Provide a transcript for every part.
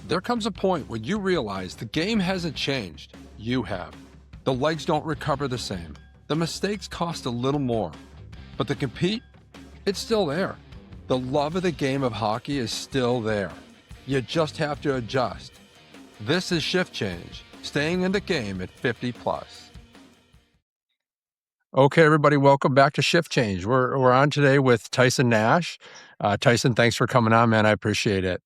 There comes a point when you realize the game hasn't changed. You have. The legs don't recover the same. The mistakes cost a little more. But to compete, it's still there. The love of the game of hockey is still there. You just have to adjust. This is Shift Change, staying in the game at 50 plus. Okay, everybody, welcome back to Shift Change. We're on today with Tyson Nash. Tyson, thanks for coming on, man. I appreciate it.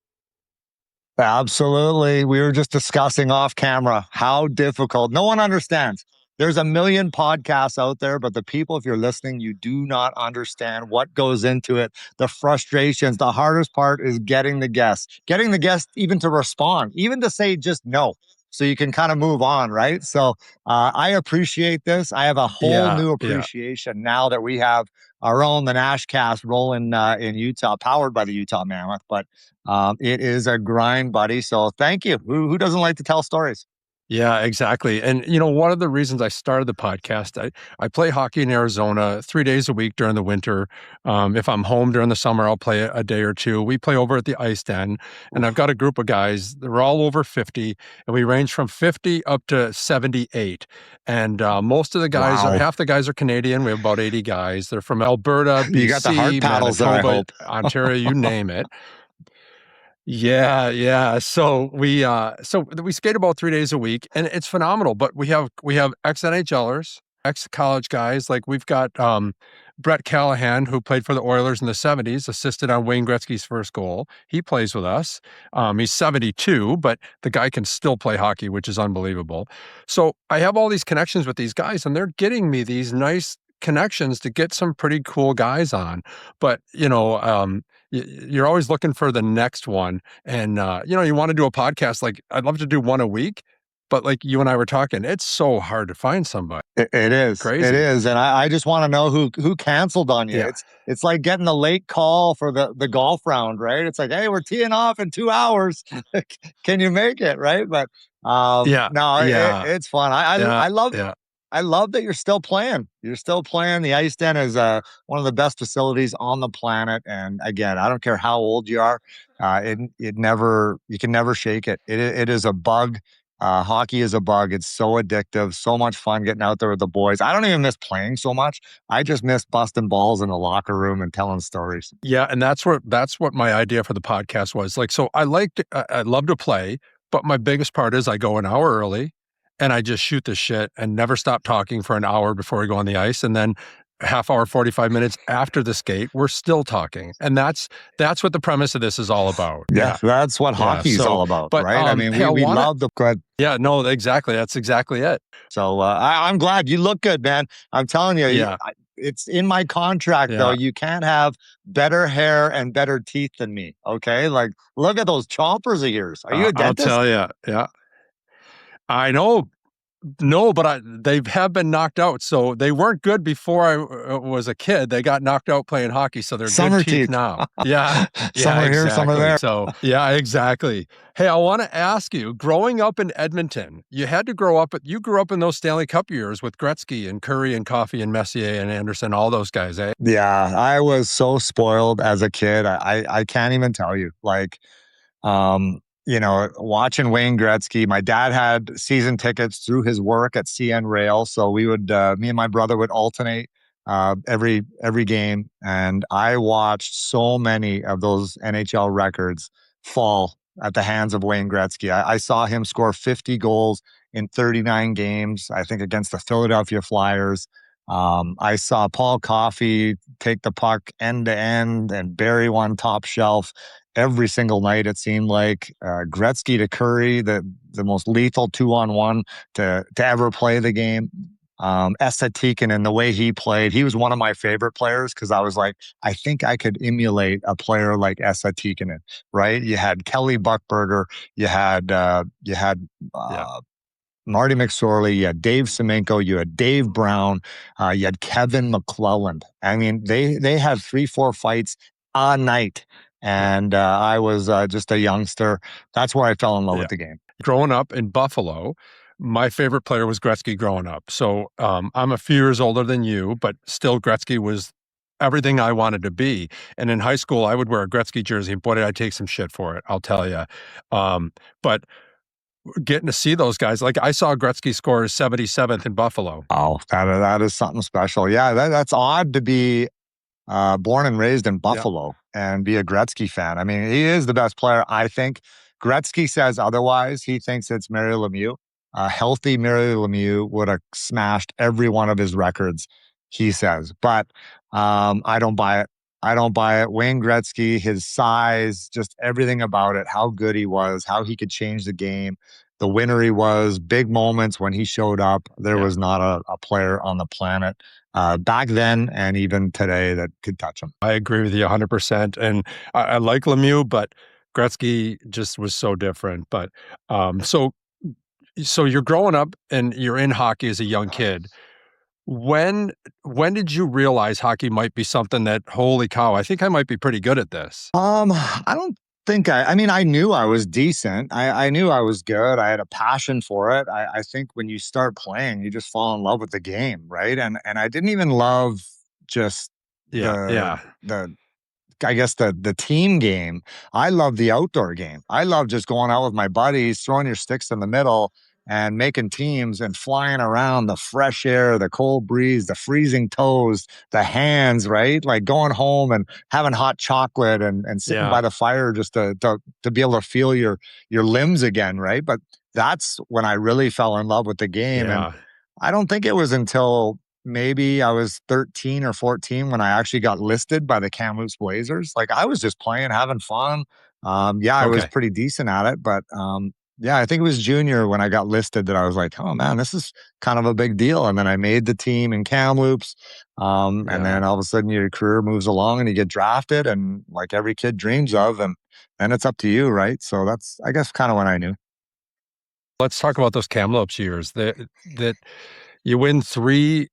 Absolutely. We were just discussing off camera how difficult. No one understands. There's a million podcasts out there, but the people, if you're listening, you do not understand what goes into it. The frustrations. The hardest part is getting the guest even to respond, even to say just no. So you can kind of move on, right? So I appreciate this. I have a whole new appreciation now that we have our own, the Nash cast rolling in Utah, powered by the Utah Mammoth. But it is a grind, buddy. So thank you. Who doesn't like to tell stories? Yeah, exactly. And, one of the reasons I started the podcast, I play hockey in Arizona 3 days a week during the winter. If I'm home during the summer, I'll play a day or two. We play over at the Ice Den, and I've got a group of guys. They're all over 50, and we range from 50 up to 78. And most of the guys, half the guys are Canadian. We have about 80 guys. They're from Alberta, BC, you got the heart paddles Manitoba, there, I hope. Ontario, you name it. Yeah. So we skate about 3 days a week, and it's phenomenal. But we have ex-NHLers, ex-college guys. Like we've got Brett Callahan, who played for the Oilers in the 70s, assisted on Wayne Gretzky's first goal. He plays with us. He's 72, but the guy can still play hockey, which is unbelievable. So I have all these connections with these guys, and they're getting me these nice connections to get some pretty cool guys on. But you're always looking for the next one, and you want to do a podcast. Like I'd love to do one a week, but like you and I were talking, it's so hard to find somebody. It is crazy. It is, and I just want to know who canceled on you. Yeah. It's like getting a late call for the golf round, right? It's like, hey, we're teeing off in 2 hours. Can you make it, right? But it's fun. I love that you're still playing. You're still playing. The Ice Den is one of the best facilities on the planet. And again, I don't care how old you are, you can never shake it. It is a bug. Hockey is a bug. It's so addictive, so much fun getting out there with the boys. I don't even miss playing so much. I just miss busting balls in the locker room and telling stories. Yeah, and that's what my idea for the podcast was. Like, so I love to play, but my biggest part is I go an hour early. And I just shoot the shit and never stop talking for an hour before we go on the ice. And then half hour, 45 minutes after the skate, we're still talking. And that's what the premise of this is all about. Yeah. That's what hockey is all about, right? I mean, we love the... Go ahead. Yeah, no, exactly. That's exactly it. So I'm glad you look good, man. I'm telling you, it's in my contract, though. You can't have better hair and better teeth than me, okay? Like, look at those chompers of yours. Are you a dentist? I'll tell you, yeah. I know. No, but they have been knocked out. So they weren't good before I was a kid. They got knocked out playing hockey. So they're summer good teeth now. Yeah. Some are here, some are there. So, yeah, exactly. Hey, I want to ask you, growing up in Edmonton, you grew up in those Stanley Cup years with Gretzky and Curry and Coffey and Messier and Anderson, all those guys, eh? Yeah, I was so spoiled as a kid. I can't even tell you. Like, watching Wayne Gretzky, my dad had season tickets through his work at CN Rail. So we would, me and my brother would alternate every game. And I watched so many of those NHL records fall at the hands of Wayne Gretzky. I saw him score 50 goals in 39 games, I think against the Philadelphia Flyers. I saw Paul Coffey take the puck end to end and bury one top shelf every single night. It seemed like Gretzky to Curry, the most lethal 2-on-1 to ever play the game. Esa Tikkanen, the way he played, he was one of my favorite players because I was like, I think I could emulate a player like Esa Tikkanen, right? You had Kelly Buchberger, you had Marty McSorley, you had Dave Semenko, you had Dave Brown, you had Kevin McClelland. I mean, they had 3-4 fights a night. And I was just a youngster. That's where I fell in love with the game. Growing up in Buffalo, my favorite player was Gretzky growing up. So I'm a few years older than you, but still Gretzky was everything I wanted to be. And in high school, I would wear a Gretzky jersey, and boy, did I take some shit for it, I'll tell you. But getting to see those guys, like I saw Gretzky score his 77th in Buffalo. Oh, that is something special. Yeah, that's odd to be born and raised in Yeah, Buffalo and be a Gretzky fan. I mean, he is the best player, I think. Gretzky says otherwise. He thinks it's Mario Lemieux. A healthy Mario Lemieux would have smashed every one of his records, he says. But I don't buy it. I don't buy it. Wayne Gretzky, his size, just everything about it, how good he was, how he could change the game, the winner he was, big moments when he showed up. There yeah. was not a player on the planet back then and even today that could touch him. I agree with you 100%. And I like Lemieux, but Gretzky just was so different. But so you're growing up and you're in hockey as a young kid. When when did you realize hockey might be something that, holy cow, I think I might be pretty good at this? I don't think I mean, I knew I was decent. I knew I was good. I had a passion for it. I think when you start playing, you just fall in love with the game, right? And I didn't even love just Yeah, the yeah, the I guess the team game. I love the outdoor game. I love just going out with my buddies, throwing your sticks in the middle and making teams and flying around the fresh air, the cold breeze, the freezing toes, the hands, right? Like going home and having hot chocolate and sitting yeah, by the fire just to be able to feel your limbs again, right? But that's when I really fell in love with the game. And yeah. I don't think it was until maybe I was 13 or 14 when I actually got listed by the Kamloops Blazers. Like I was just playing, having fun. Yeah, I was Okay. pretty decent at it, but yeah, I think it was junior when I got listed that I was like, oh man, this is kind of a big deal. And then I made the team in Kamloops. And Yeah. then all of a sudden your career moves along and you get drafted and like every kid dreams of, and then it's up to you, right? So that's, I guess, kind of when I knew. Let's talk about those Kamloops years that you win 3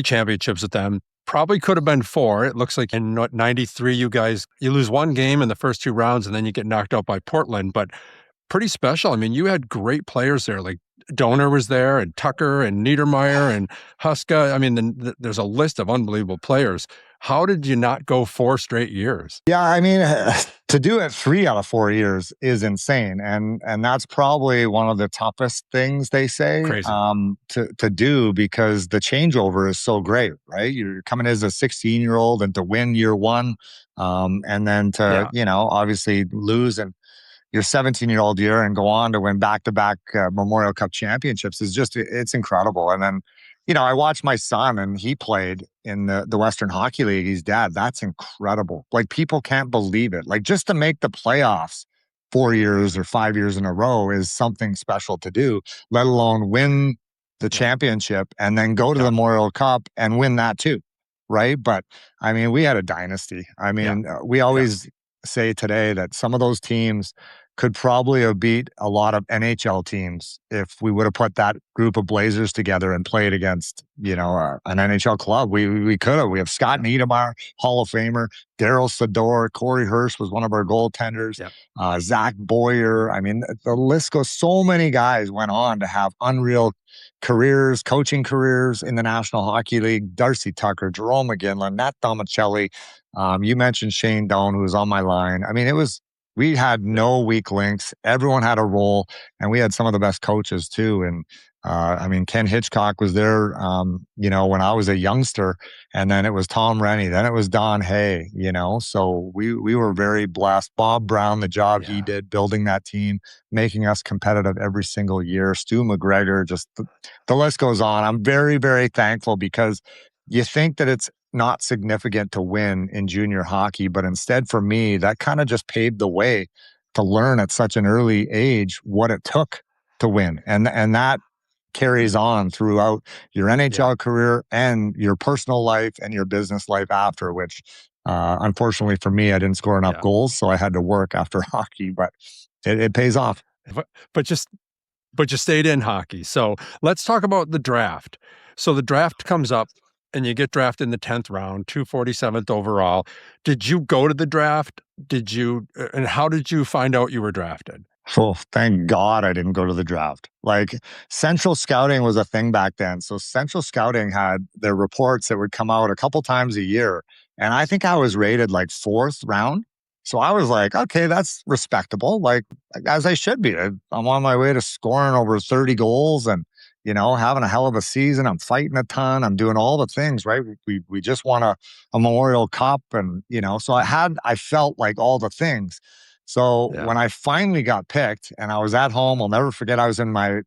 championships with them. Probably could have been 4. It looks like in what, 93, you lose 1 game in the first 2 rounds, and then you get knocked out by Portland, but pretty special. I mean, you had great players there, like Donor was there, and Tucker, and Niedermeyer, and Huska. I mean, there's a list of unbelievable players. How did you not go 4 straight years? Yeah, I mean, to do it 3 out of 4 years is insane, and that's probably one of the toughest things they say, Crazy. to do because the changeover is so great, right? You're coming as a 16-year-old and to win year 1, and then to, Yeah, obviously lose and your 17-year-old year and go on to win back-to-back Memorial Cup championships is just it's incredible. And then, I watched my son and he played in the Western Hockey League. He's dad. That's incredible. Like people can't believe it. Like just to make the playoffs 4 years or 5 years in a row is something special to do, let alone win the yeah, championship and then go to the yeah, Memorial Cup and win that too. Right. But I mean, we had a dynasty. I yeah, mean, we yeah, always say today that some of those teams could probably have beat a lot of NHL teams if we would have put that group of Blazers together and played against, an NHL club. We could have. We have Scott yeah, Niedermayer, Hall of Famer, Daryl Sador, Corey Hirsch was one of our goaltenders, yeah, Zach Boyer. I mean, the list goes. So many guys went on to have unreal careers, coaching careers in the National Hockey League. Darcy Tucker, Jerome McGinley, Nat Domicelli. You mentioned Shane Doan, who was on my line. I mean, we had yeah, no weak links. Everyone had a role, and we had some of the best coaches too. And I mean, Ken Hitchcock was there, when I was a youngster, and then it was Tom Rennie, then it was Don Hay. So we were very blessed. Bob Brown, the job he yeah, did building that team, making us competitive every single year. Stu McGregor, just the list goes on. I'm very, very thankful because you think that it's not significant to win in junior hockey, but instead for me, that kind of just paved the way to learn at such an early age what it took to win. And that carries on throughout your yeah, NHL career and your personal life and your business life after, which unfortunately for me, I didn't score enough yeah. goals. So I had to work after hockey, but it pays off. But just but you stayed in hockey. So let's talk about the draft. So the draft comes up and you get drafted in the 10th round, 247th overall. Did you go to the draft? And how did you find out you were drafted? Oh, thank God I didn't go to the draft. Like central scouting was a thing back then. So central scouting had their reports that would come out a couple times a year. And I think I was rated like fourth round. So I was like, okay, that's respectable. Like, as I should be. I'm on my way to scoring over 30 goals and, having a hell of a season. I'm fighting a ton. I'm doing all the things, right? We just won a Memorial Cup. And, so I felt like all the things. So Yeah. when I finally got picked and I was at home, I'll never forget, I was in my,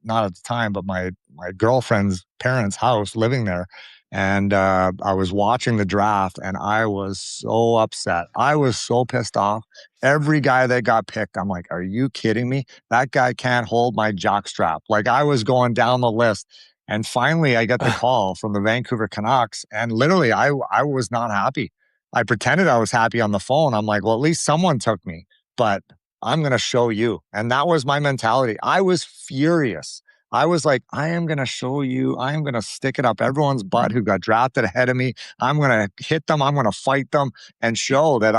not at the time, but my girlfriend's parents' house living there. And I was watching the draft and I was so upset. I was so pissed off. Every guy that got picked, I'm like, are you kidding me? That guy can't hold my jockstrap. Like, I was going down the list. And finally, I get the call from the Vancouver Canucks. And literally, I was not happy. I pretended I was happy on the phone. I'm like, well, at least someone took me, but I'm going to show you. And that was my mentality. I was furious. I was like, I am going to show you. I am going to stick it up everyone's butt who got drafted ahead of me. I'm going to hit them. I'm going to fight them and show that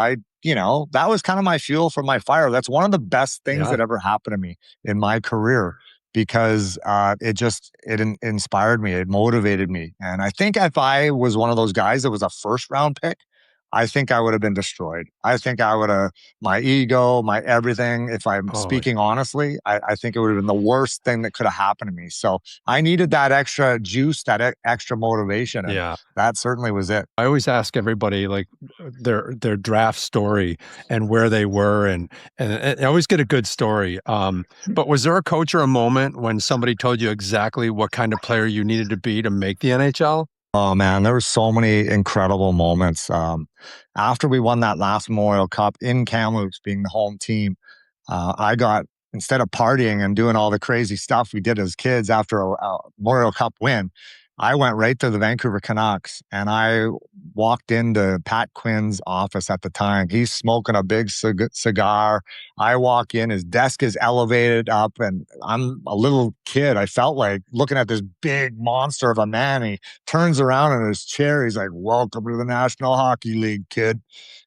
that was kind of my fuel for my fire. That's one of the best things Yeah. that ever happened to me in my career because it inspired me. It motivated me. And I think if I was one of those guys that was a first round pick, I think I would have been destroyed. I think I would have, my ego, my everything. If I'm Oh, speaking honestly, I think it would have been the worst thing that could have happened to me. So I needed that extra juice, that extra motivation. And yeah. that certainly was it. I always ask everybody like their draft story and where they were and I always get a good story. But was there a coach or a moment when somebody told you exactly what kind of player you needed to be to make the NHL? Oh man, there were so many incredible moments. After we won that last Memorial Cup in Kamloops, being the home team, I got instead of partying and doing all the crazy stuff we did as kids after a Memorial Cup win, I went right to the Vancouver Canucks and I walked into Pat Quinn's office at the time. He's smoking a big cigar. I walk in, his desk is elevated up, and I'm a little kid. I felt like looking at this big monster of a man. He turns around in his chair. He's like, welcome to the National Hockey League, kid.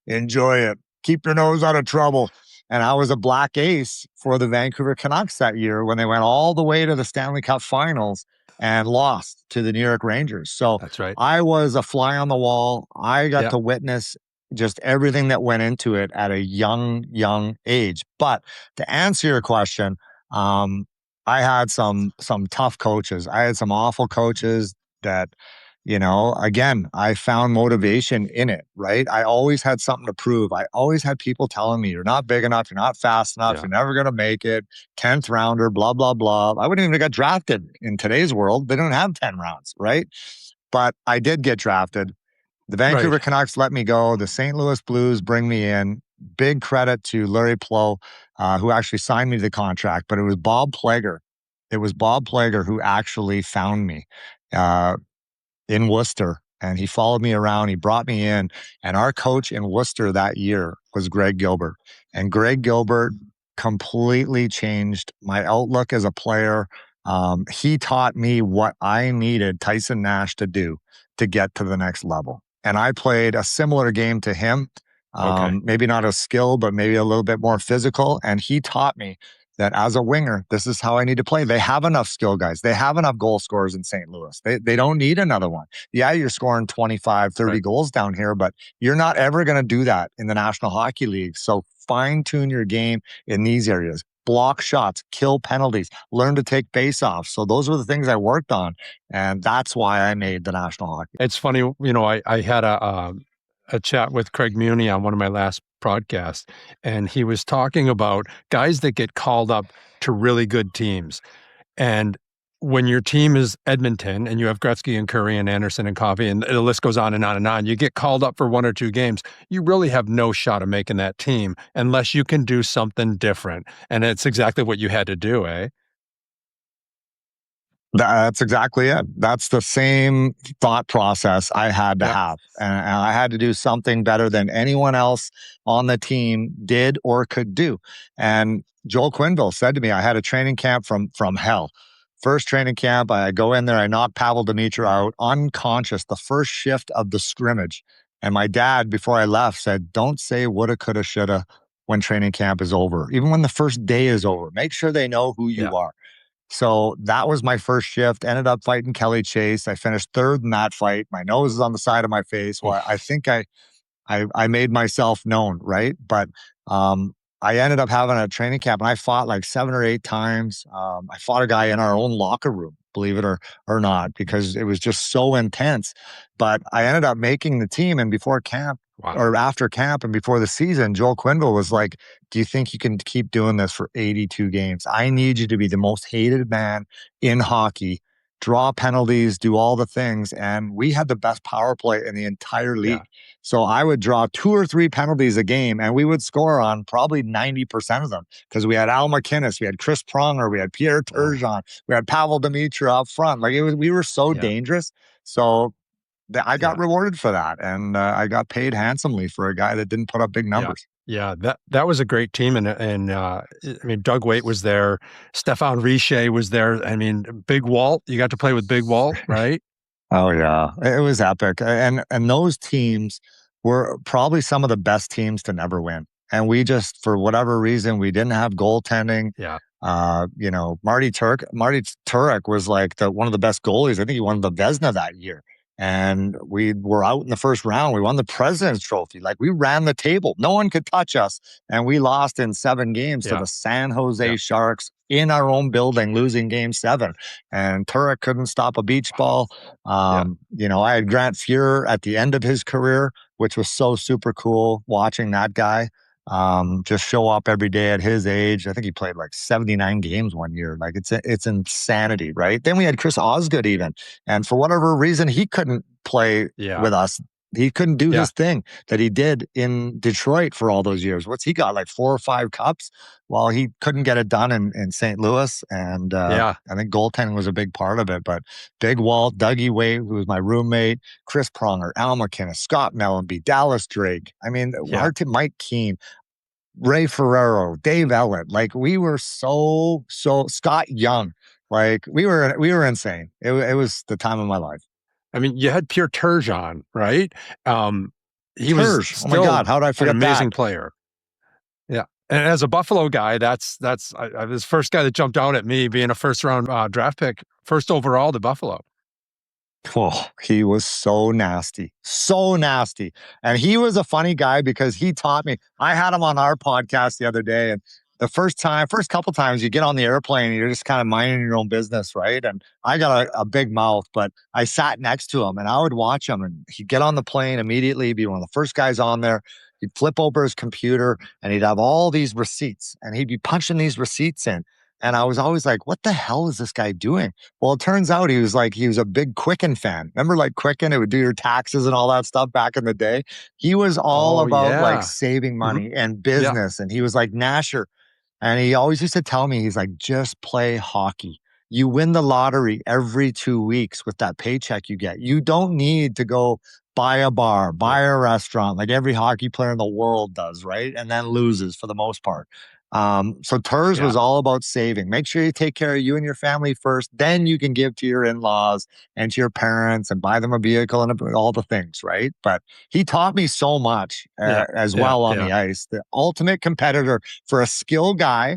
Enjoy it. Keep your nose out of trouble. And I was a black ace for the Vancouver Canucks that year when they went all the way to the Stanley Cup finals and lost to the New York Rangers. So That's right. I was a fly on the wall. I got Yeah. to witness just everything that went into it at a young age. But to answer your question, um, I had some tough coaches. I had some awful coaches that again, I found motivation in it, right? I always had something to prove. I always had people telling me, you're not big enough, you're not fast enough, Yeah. you're never going to make it, 10th rounder, blah, blah, blah. I wouldn't even have got drafted in today's world. They don't have 10 rounds, right? But I did get drafted. The Right. Vancouver Canucks let me go. The St. Louis Blues bring me in. Big credit to Larry Plow, who actually signed me the contract, but it was Bob Plager. It was Bob Plager who actually found me. In Worcester, and he followed me around. He brought me in, and our coach in Worcester that year was Greg Gilbert. And Greg Gilbert completely changed my outlook as a player. He taught me what I needed Tyson Nash to do to get to the next level. And I played a similar game to him, Okay. maybe not as skilled, but maybe a little bit more physical. And he taught me that as a winger, this is how I need to play. They have enough skill guys. They have enough goal scorers in St. Louis. They don't need another one. Yeah, you're scoring 25, 30 Right. goals down here, but you're not ever going to do that in the National Hockey League. So fine tune your game in these areas. Block shots, kill penalties, learn to take face offs. So those were the things I worked on. And that's why I made the National Hockey. It's funny, I had a chat with Craig Muni on one of my last podcasts, and he was talking about guys that get called up to really good teams. And when your team is Edmonton and you have Gretzky and Curry and Anderson and Coffey and the list goes on and on and on, you get called up for one or two games, you really have no shot of making that team unless you can do something different. And it's exactly what you had to do, eh? That's exactly it. That's the same thought process I had to Yeah. have. And I had to do something better than anyone else on the team did or could do. And Joel Quinville said to me, I had a training camp from hell. First training camp, I go in there, I knock Pavel Demitra out unconscious, the first shift of the scrimmage. And my dad, before I left, said, don't say woulda, coulda, shoulda when training camp is over. Even when the first day is over, make sure they know who you Yeah. are. So that was my first shift. Ended up fighting Kelly Chase. I finished third in that fight. My nose is on the side of my face. Well, I Oof. think I made myself known, right? But um, I ended up having a training camp, and I fought like 7 or 8 times. I fought a guy in our own locker room, believe it or not, because it was just so intense. But I ended up making the team, and before camp Wow. or after camp and before the season, Joel Quinville was like, "Do you think you can keep doing this for 82 games? I need you to be the most hated man in hockey." Draw penalties, do all the things. And we had the best power play in the entire Yeah. league. So I would draw 2 or 3 penalties a game, and we would score on probably 90% of them because we had Al McInnes, we had Chris Pronger, we had Pierre Oh, Turgeon, we had Pavel Demitra up front. Like we were so yeah. dangerous. So I got Yeah. rewarded for that, and I got paid handsomely for a guy that didn't put up big Yeah. numbers. Yeah, that was a great team, I mean, Doug Waite was there, Stefan Richer was there. I mean, Big Walt, you got to play with Big Walt, right? Oh yeah, it was epic, and those teams were probably some of the best teams to never win. And we just, for whatever reason, we didn't have goaltending. Yeah. Marty Turek was like one of the best goalies. I think he won the Vezina that year, and we were out in the first round. We won the President's Trophy. Like we ran the table, no one could touch us, and we lost in 7 games to Yeah. the San Yeah. Jose Sharks in our own building, losing Game 7. And Turek couldn't stop a beach ball. Yeah. I had Grant Fuhrer at the end of his career, which was so super cool watching that guy just show up every day at his age. I think he played like 79 games one year. Like it's insanity, right? Then we had Chris Osgood even, and for whatever reason, he couldn't play Yeah. with us. He couldn't do Yeah. his thing that he did in Detroit for all those years. What's he got, like 4 or 5 cups? Well, he couldn't get it done in St. Louis, and Yeah. I think goaltending was a big part of it. But Big Walt, Dougie Waite, who was my roommate, Chris Pronger, Al McInnes, Scott Mellenby, Dallas Drake. I mean, Yeah. our team, Mike Keane, Ray Ferrero, Dave Ellett. Like we were so Scott Young. Like we were insane. It was the time of my life. I mean, you had Pierre Turgeon, right? Um, he was Terge. Oh my still God, how did I an forget that? amazing player. Yeah. And as a Buffalo guy, that's I was the first guy that jumped out at me being a first round draft pick, first overall to Buffalo. Oh, he was so nasty, so nasty. And he was a funny guy because he taught me. I had him on our podcast the other day, and first couple times you get on the airplane, you're just kind of minding your own business, right? And I got a big mouth, but I sat next to him and I would watch him, and he'd get on the plane immediately, be one of the first guys on there. He'd flip over his computer and he'd have all these receipts, and he'd be punching these receipts in. And I was always like, what the hell is this guy doing? Well, it turns out he was a big Quicken fan. Remember, like Quicken, it would do your taxes and all that stuff back in the day. He was all Oh about like yeah. saving Hmm. money and Yeah. business. And he was like Nasher. And he always used to tell me, he's like, just play hockey. You win the lottery every 2 weeks with that paycheck you get. You don't need to go buy a bar, Yeah. buy a restaurant like every hockey player in the world does, right? And then loses for the most part. So TERS Yeah. was all about saving. Make sure you take care of you and your family first. Then you can give to your in-laws and to your parents and buy them a vehicle and all the things, right? But he taught me so much Yeah. as Yeah. well on Yeah. the ice. The ultimate competitor for a skill guy.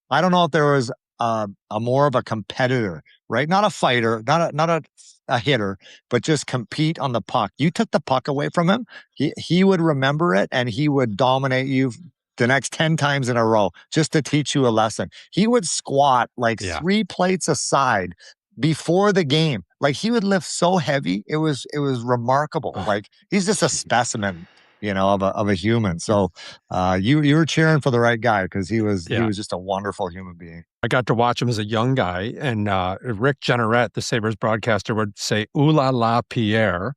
I don't know if there was a more of a competitor, right? Not a fighter, not a hitter, but just compete on the puck. You took the puck away from him, he would remember it, and he would dominate you the next 10 times in a row just to teach you a lesson. He would squat like Yeah. 3 plates aside before the game. Like he would lift so heavy, it was remarkable. Oh, Like he's just a jeez. specimen, of a human. So you were cheering for the right guy because he Yeah. was just a wonderful human being. I got to watch him as a young guy, and Rick Jenneret, the Sabres broadcaster, would say "Ooh la la, Pierre,"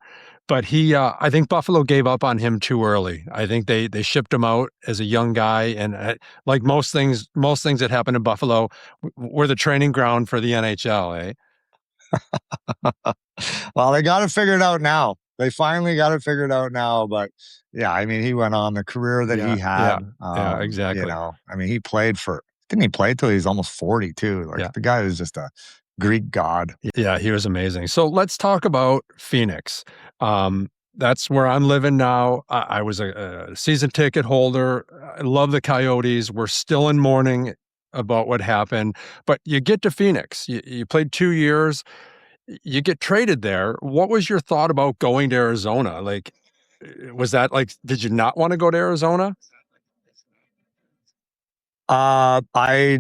but I think Buffalo gave up on him too early. I think they shipped him out as a young guy, and like most things that happen in Buffalo were the training ground for the NHL. Eh? Well, they got it figured out now. They finally got it figured out now. But yeah, I mean, he went on the career that Yeah, he yeah, had. yeah, exactly. I mean, didn't he play till he's almost 40 too? Like Yeah, the guy is just a Greek god. yeah, he was amazing. So let's talk about Phoenix. That's where I'm living now. I was a season ticket holder. I love the Coyotes. We're still in mourning about what happened, but you get to Phoenix. You played 2 years, you get traded there. What was your thought about going to Arizona? Like, was that like, did you not wanna go to Arizona? I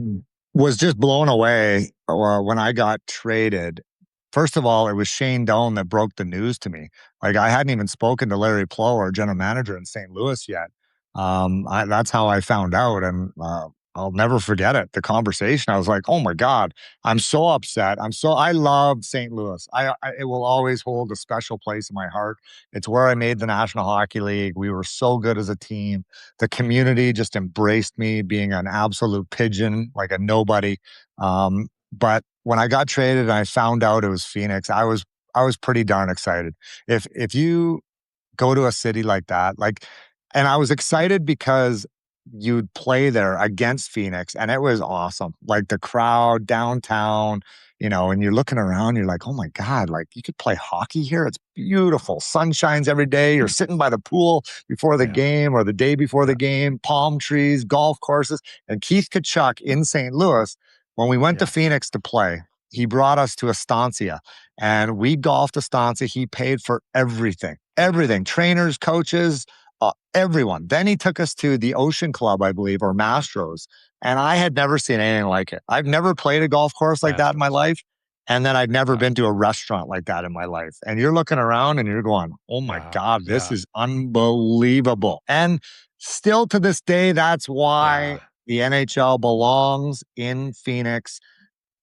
was just blown away when I got traded. First of all, it was Shane Doan that broke the news to me. Like I hadn't even spoken to Larry Plow, our general manager in St. Louis yet. That's how I found out, and I'll never forget it. The conversation, I was like, "Oh my god, I'm so upset. I love St. Louis. It will always hold a special place in my heart. It's where I made the National Hockey League. We were so good as a team. The community just embraced me, being an absolute pigeon, like a nobody. But when I got traded and I found out it was Phoenix, I was pretty darn excited. If you go to a city like that, like, and I was excited because you'd play there against Phoenix and it was awesome. Like the crowd downtown, and you're looking around, you're like, oh my God, like you could play hockey here. It's beautiful. Sun shines every day. You're sitting by the pool before the Yeah, game or the day before the yeah, game, palm trees, golf courses. And Keith Kachuk in St. Louis, when we went to yeah, Phoenix to play, he brought us to Estancia and we golfed Estancia. He paid for everything, everything, trainers, coaches, everyone. Then he took us to the Ocean Club, I believe, or Mastros. And I had never seen anything like it. I've never played a golf course like that in my Astros. life. And then I'd never Yeah, been to a restaurant like that in my life. And you're looking around and you're going, oh my wow, God, this yeah, is unbelievable. And still to this day, that's why yeah, the NHL belongs in Phoenix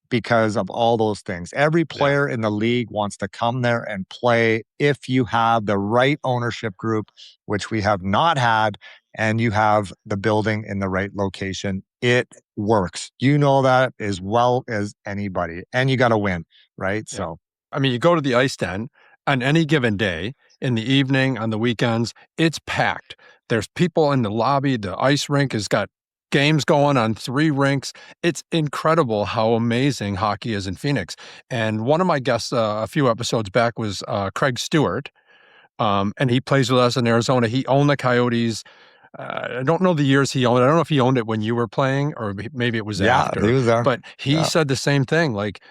because of all those things. Every yeah, player in the league wants to come there and play if you have the right ownership group, which we have not had, and you have the building in the right location. It works. You know that as well as anybody, and you got to win, right? yeah. So, I mean, you go to the ice den on any given day, in the evening, on the weekends, it's packed. There's people in the lobby, the ice rink has got games going on 3 rinks. It's incredible how amazing hockey is in Phoenix, and one of my guests, a few episodes back was, Craig Stewart, and he plays with us in Arizona. He owned the Coyotes. I don't know the years he owned it. I don't know if he owned it when you were playing or maybe it was yeah, he after, was there. but he Yeah. said the same thing, like,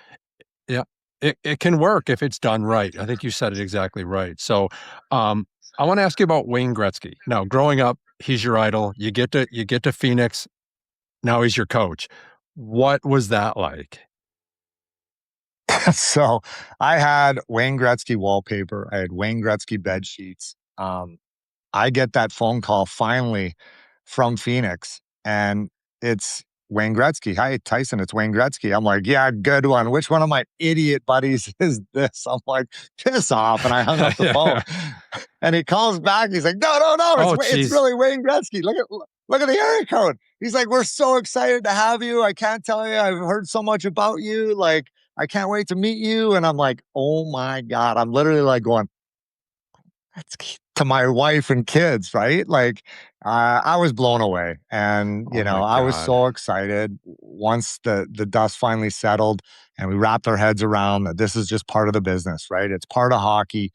yeah, it can work if it's done right. I think you said it exactly right. So, um, I wanna ask you about Wayne Gretzky. Now, growing up, he's your idol. You get to Phoenix, now he's your coach. What was that like? So I had Wayne Gretzky wallpaper. I had Wayne Gretzky bed sheets. I get that phone call finally from Phoenix, and it's Wayne Gretzky. Hi, Tyson, it's Wayne Gretzky. I'm like, yeah, good one. Which one of my idiot buddies is this? I'm like, piss off. And I hung up the phone. Yeah. And he calls back. He's like, no, no, no, Oh, it's geez. really Wayne Gretzky. Look at the area code. He's like, we're so excited to have you. I can't tell you. I've heard so much about you. Like, I can't wait to meet you. And I'm like, oh my God. I'm literally like going, that's to my wife and kids, right? Like, I was blown away, and Oh my I was god. so excited once the dust finally settled, and we wrapped our heads around that this is just part of the business, right? It's part of hockey.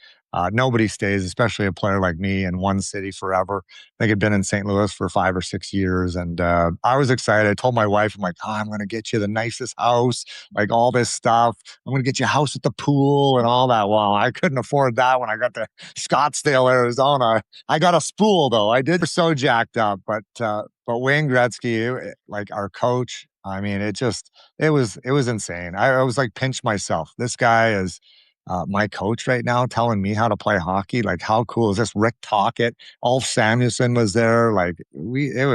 Nobody stays, especially a player like me, in one city forever. I think I'd been in St. Louis for 5 or 6 years, and I was excited. I told my wife, I'm like, oh, I'm going to get you the nicest house, like all this stuff. I'm going to get you a house with the pool and all that. Well, I couldn't afford that when I got to Scottsdale, Arizona. I got a spool though. I did so jacked up, but Wayne Gretzky, like our coach, I mean, it was insane. I was like pinch myself. This guy is my coach right now, telling me how to play hockey. Like, how cool is this? Rick Tocchet, Ulf Samuelson was there. Like, it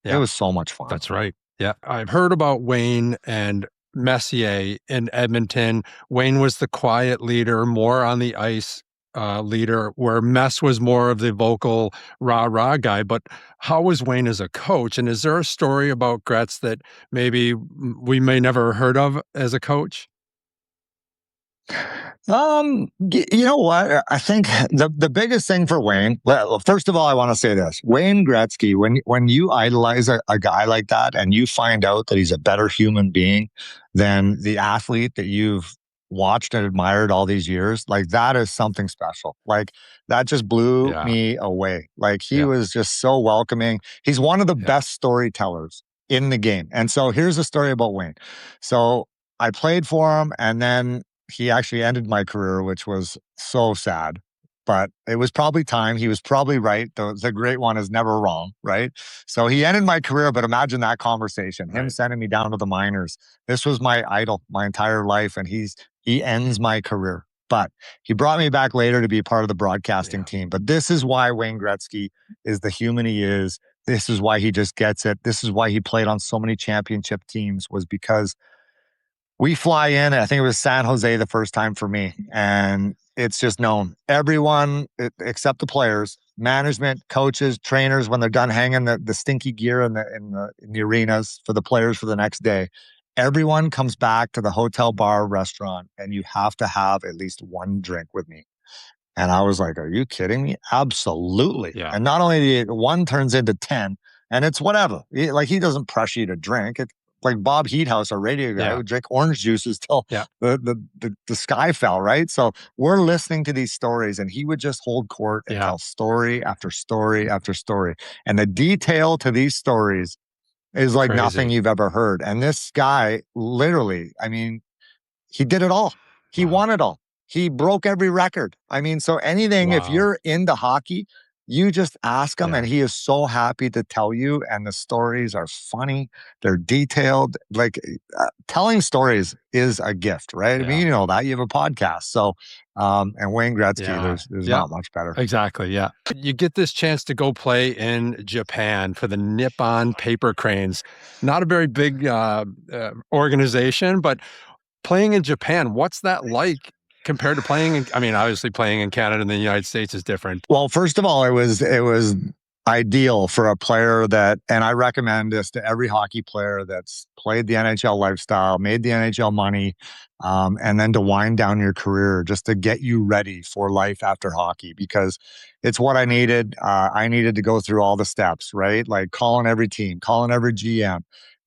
Yeah, was so much fun. that's right. Yeah, I've heard about Wayne and Messier in Edmonton. Wayne was the quiet leader, more on the ice, leader, where Mess was more of the vocal rah-rah guy, but how was Wayne as a coach, and is there a story about Gretz that maybe we may never heard of as a coach? You know what? I think the biggest thing for Wayne. Well, first of all, I want to say this: Wayne Gretzky. When you idolize a guy like that, and you find out that he's a better human being than the athlete that you've watched and admired all these years, like that is something special. Like that just blew Yeah, me away. Like he yeah, was just so welcoming. He's one of the yeah, best storytellers in the game. And so here's the story about Wayne. So I played for him, and then he actually ended my career, which was so sad. But it was probably time. He was probably right. The great one is never wrong, right? So he ended my career, but imagine that conversation, him Right. sending me down to the minors. This was my idol my entire life, and he ends my career. But he brought me back later to be part of the broadcasting Yeah. team. But this is why Wayne Gretzky is the human he is. This is why he just gets it. This is why he played on so many championship teams, was because we fly in. I think it was San Jose the first time for me. And it's just known. Everyone, except the players, management, coaches, trainers, when they're done hanging the stinky gear in the arenas for the players for the next day, everyone comes back to the hotel bar restaurant, and you have to have at least one drink with me. And I was like, are you kidding me? Absolutely. Yeah. And not only one turns into 10, and it's whatever. Like, he doesn't pressure you to drink. It's like Bob Heathouse, our radio guy, Yeah. would drink orange juices till Yeah. the sky fell, right? So we're listening to these stories, and he would just hold court and Yeah. tell story after story after story. And the detail to these stories is like nothing Crazy. you've ever heard. And this guy, literally, I mean, he did it all. He Wow. won it all. He broke every record. I mean, so anything, if Wow. you're into hockey, you just ask him, Yeah. and he is so happy to tell you. And the stories are funny. They're detailed. Like, telling stories is a gift, right? I mean, Yeah. you know that. You have a podcast. So, and Wayne Gretzky, Yeah. there's Yeah. not much better. Exactly. Yeah. You get this chance to go play in Japan for the Nippon Paper Cranes. Not a very big organization, but playing in Japan, what's that like compared to playing in, I mean, obviously playing in Canada and the United States is different. Well, first of all, it was ideal for a player that, and I recommend this to every hockey player that's played the NHL lifestyle, made the NHL money, and then to wind down your career, just to get you ready for life after hockey, because it's what I needed. I needed to go through all the steps, right? Like calling every team, calling every GM,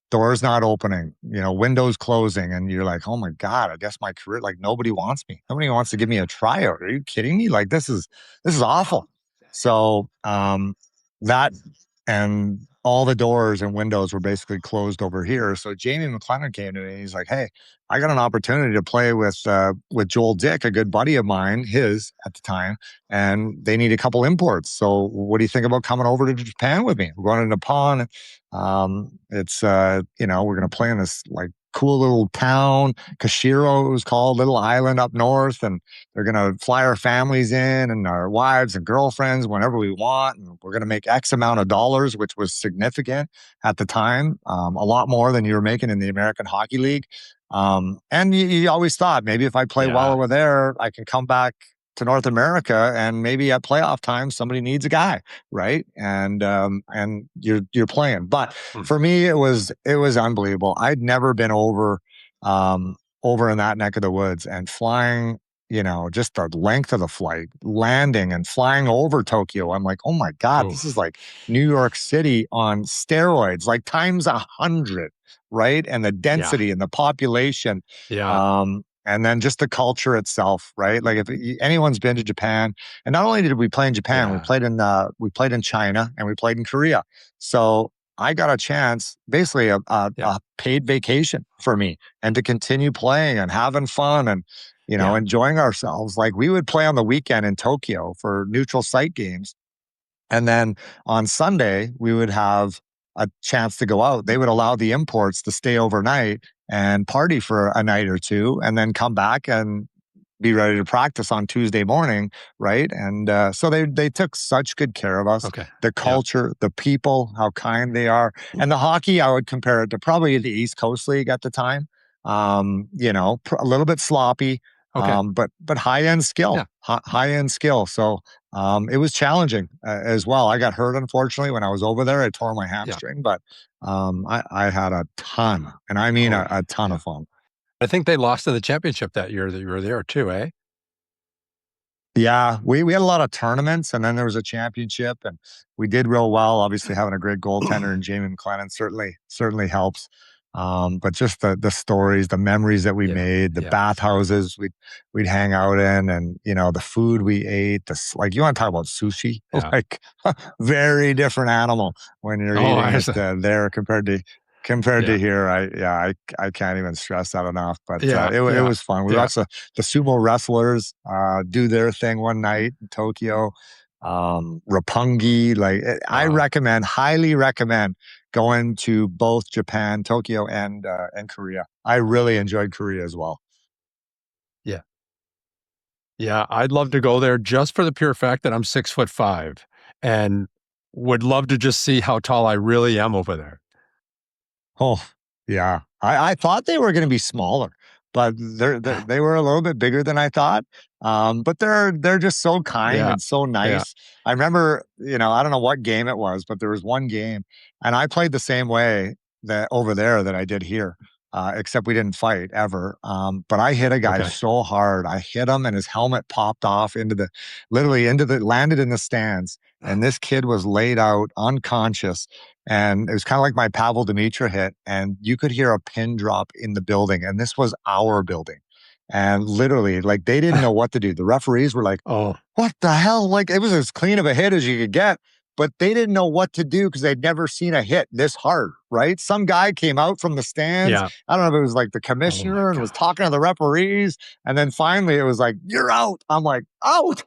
doors not opening, windows closing, and you're like, oh my God, I guess my career, like, nobody wants me. Nobody wants to give me a tryout. Are you kidding me? Like, this is awful. So that, and all the doors and windows were basically closed over here. So Jamie McLennan came to me, and he's like, hey, I got an opportunity to play with Joel Dick, a good buddy of mine, his at the time, and they need a couple imports. So what do you think about coming over to Japan with me? We're going to Nippon. It's we're gonna play in this like cool little town, Kashiro it was called, little island up north, and they're gonna fly our families in and our wives and girlfriends whenever we want, and we're gonna make X amount of dollars, which was significant at the time, a lot more than you were making in the American Hockey League. And you always thought, maybe if I play well Yeah. over there, I can come back to North America, and maybe at playoff time somebody needs a guy, right? And you're playing. But Mm. for me, it was unbelievable. I'd never been over in that neck of the woods, and flying, just the length of the flight, landing and flying over Tokyo. I'm like, oh my God, this is Oof. like New York City on steroids, like times 100, right? And the Yeah. density and the population. Yeah. And then just the culture itself, right? Like, if anyone's been to Japan, and not only did we play in Japan, Yeah. we played in China, and we played in Korea. So I got a chance, basically Yeah. a paid vacation for me, and to continue playing and having fun, and Yeah. enjoying ourselves. Like, we would play on the weekend in Tokyo for neutral site games, and then on Sunday, we would have a chance to go out. They would allow the imports to stay overnight and party for a night or two, and then come back and be ready to practice on Tuesday morning, right? And so they took such good care of us. Okay. The Yeah. culture, the people, how kind they are, and the hockey. I would compare it to probably the East Coast League at the time. A little bit sloppy, Okay. but high end skill, Yeah. high end skill. So it was challenging as well. I got hurt, unfortunately, when I was over there. I tore my Yeah. hamstring, but I had a ton, and I mean Oh, a ton yeah. of fun. I think they lost in the championship that year that you were there too, eh? Yeah, we had a lot of tournaments, and then there was a championship, and we did real well. Obviously, having a great goaltender and Jamie McLennan certainly helps. But just the stories, the memories that we Yeah. made, the Yeah. bathhouses we'd hang out in, and the food we ate. Like, you want to talk about sushi? Yeah. Like, very different animal when you're Oh, eating I it see. there compared to. compared to Yeah. here, I can't even stress that enough. But Yeah. it Yeah. was fun. We Yeah. watched the sumo wrestlers do their thing one night in Tokyo. Roppongi, I Wow. recommend, highly recommend going to both Japan, Tokyo, and Korea. I really enjoyed Korea as well. Yeah. Yeah. I'd love to go there just for the pure fact that I'm 6'5" and would love to just see how tall I really am over there. Oh, yeah. I thought they were gonna be smaller, but they were a little bit bigger than I thought. But they're just so kind Yeah. and so Yeah. nice. I remember, I don't know what game it was, but there was one game, and I played the same way that over there that I did here, except we didn't fight ever. But I hit a guy Okay. so hard. I hit him, and his helmet popped off literally into the landed in the stands, and this kid was laid out unconscious, and it was kind of like my Pavel Dimitra hit, and you could hear a pin drop in the building. And this was our building. And literally, like, they didn't know what to do. The referees were like, Oh, what the hell? Like, it was as clean of a hit as you could get, but they didn't know what to do because they'd never seen a hit this hard, right? Some guy came out from the stands. yeah. I don't know if it was like the Oh my commissioner and was god. talking to the referees. And then finally it was like, you're out. I'm like, out.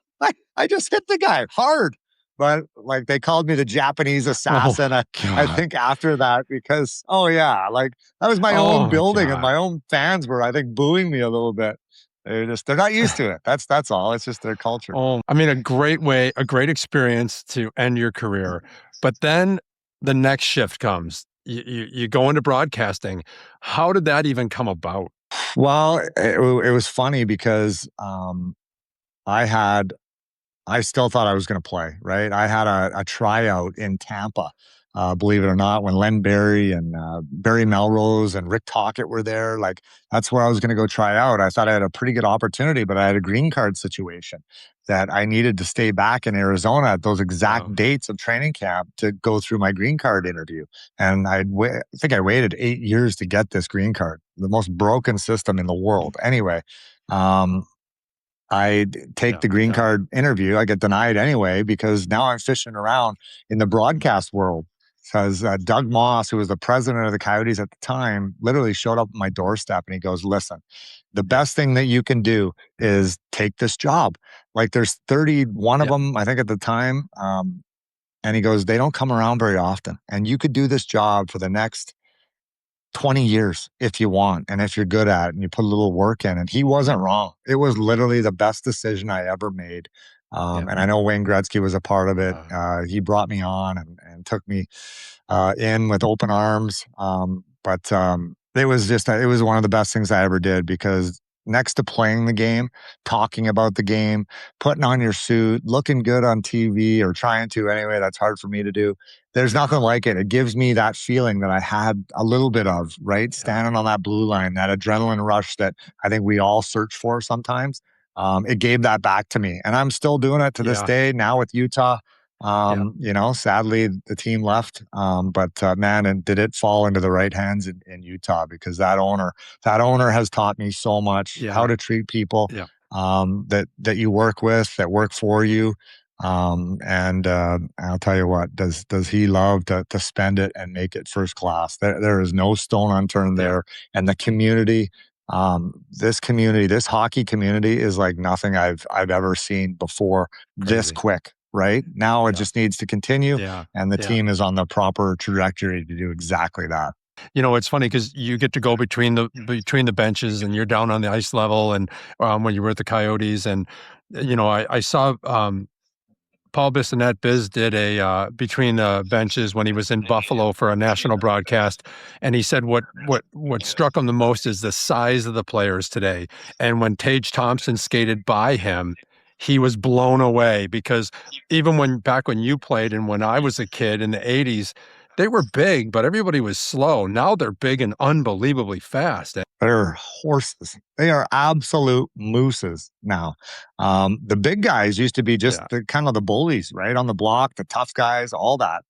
I just hit the guy hard. But like they called me the Japanese Oh assassin. my I god. think after that, because oh yeah, like that was my own Oh my building and god. my own fans were, I think, booing me a little bit. They're not used to it. That's all. It's just their culture. Oh, I mean, a great experience to end your career, but then the next shift comes. You go into broadcasting. How did that even come about? Well, it was funny because I had I still thought I was going to play, right? I had a tryout in Tampa, believe it or not, when Len Berry and Barry Melrose and Rick Tocchet were there. Like, that's where I was going to go try out. I thought I had a pretty good opportunity, but I had a green card situation that I needed to stay back in Arizona at those exact Wow. dates of training camp to go through my green card interview. And I think I waited 8 years to get this green card, the most broken system in the world. Anyway, um, take Yeah. the green Yeah. card interview. I get denied anyway because now I'm fishing around in the broadcast world. Because Doug Moss, who was the president of the Coyotes at the time, literally showed up at my doorstep and he goes, listen, the best thing that you can do is take this job. Like there's 31 of Yeah. them, I think at the time. And he goes, they don't come around very often. And you could do this job for the next 20 years if you want and if you're good at it and you put a little work in. And he wasn't wrong. It was literally the best decision I ever made. Yeah. And I know Wayne Gretzky was a part of it. Uh, He brought me on and took me in with open arms. But it was it was one of the best things I ever did because next to playing the game, talking about the game, putting on your suit, looking good on TV or trying to anyway, that's hard for me to do. There's nothing like it. It gives me that feeling that I had a little bit of, right? yeah. Standing on that blue line, that adrenaline rush that I think we all search for sometimes. It gave that back to me. And I'm still doing it to this Yeah. day now with Utah. Yeah. Sadly the team left. But man, and did it fall into the right hands in Utah because that owner has taught me so much how Yeah. to treat people Yeah. that you work with, that work for you. And I'll tell you what, does he love to spend it and make it first class? There is no stone unturned Yeah. there. And the community, this hockey community is like nothing I've ever seen before this Crazy. quick. Right now, it Yeah. just needs to continue, Yeah. and the Yeah. team is on the proper trajectory to do exactly that. It's funny because you get to go between the benches and you're down on the ice level and when you were at the Coyotes and I saw Paul Bissonnette Biz did a between the benches when he was in Buffalo for a national broadcast, and he said what struck him the most is the size of the players today. And when Tage Thompson skated by him, he was blown away because even back when you played and when I was a kid in the '80s, they were big, but everybody was slow. Now they're big and unbelievably fast. They're horses. They are absolute mooses now. The big guys used to be just Yeah, the kind of the bullies, right on the block, the tough guys, all that.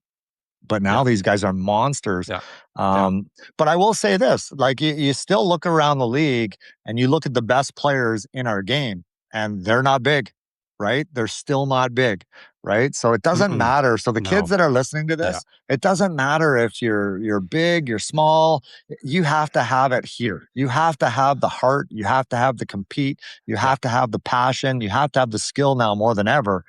But now yeah, these guys are monsters. yeah, yeah, Um, but I will say this: like you still look around the league and you look at the best players in our game, and they're not big. right? They're still not big, right? So it doesn't Mm-mm. matter. So the kids No. that are listening to Yeah. this, it doesn't matter if you're big, you're small. You have to have it here. You have to have the heart. You have to have the compete. You Yeah. have to have the passion. You have to have the skill now more than ever.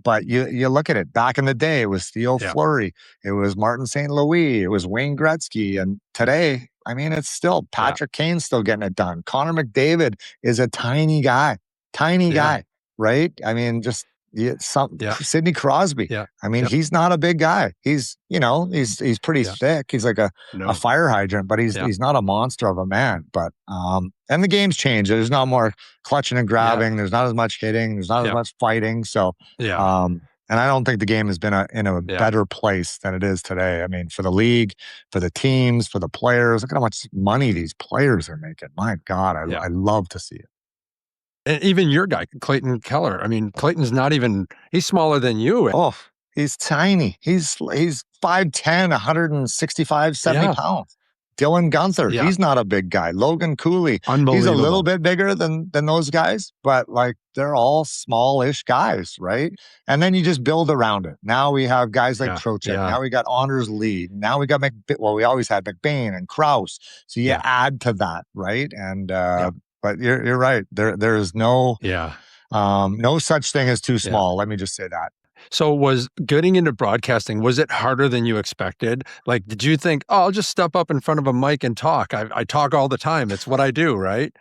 But you look at it. Back in the day, it was Theo Yeah. Fleury, it was Martin St. Louis, it was Wayne Gretzky, and today, I mean, it's still Yeah. Patrick Kane's still getting it done. Connor McDavid is a tiny Yeah. guy, right? I mean, just Yeah. Sidney Crosby. Yeah. I mean, Yep. he's not a big guy. He's pretty Yeah. thick. He's like a No. fire hydrant, but he's Yeah. he's not a monster of a man. But and the game's changed. There's not more clutching and Yeah. grabbing. There's not as much hitting. There's not as Yeah. much fighting. So Yeah. and I don't think the game has been in a Yeah. better place than it is today. I mean, for the league, for the teams, for the players. Look at how much money these players are making. My God, Yeah. I love to see it. And even your guy, Clayton Keller. I mean, Clayton's not even, he's smaller than you. Oh, he's tiny. He's 5'10", 165, 70 Yeah. pounds. Dylan Gunther, Yeah. he's not a big guy. Logan Cooley, he's a little Unbelievable. bit bigger than those guys, but like they're all smallish guys, right? And then you just build around it. Now we have guys like Yeah. Trocheck. Yeah. Now we got Honors Lee. Now we got we always had McBain and Kraus. So you Yeah. add to that, right? And Yeah. but you're right. There is Yeah. no such thing as too Yeah. small. Let me just say that. So was getting into broadcasting, was it harder than you expected? Like, did you think, oh, I'll just step up in front of a mic and talk? I talk all the time. It's what I do, right?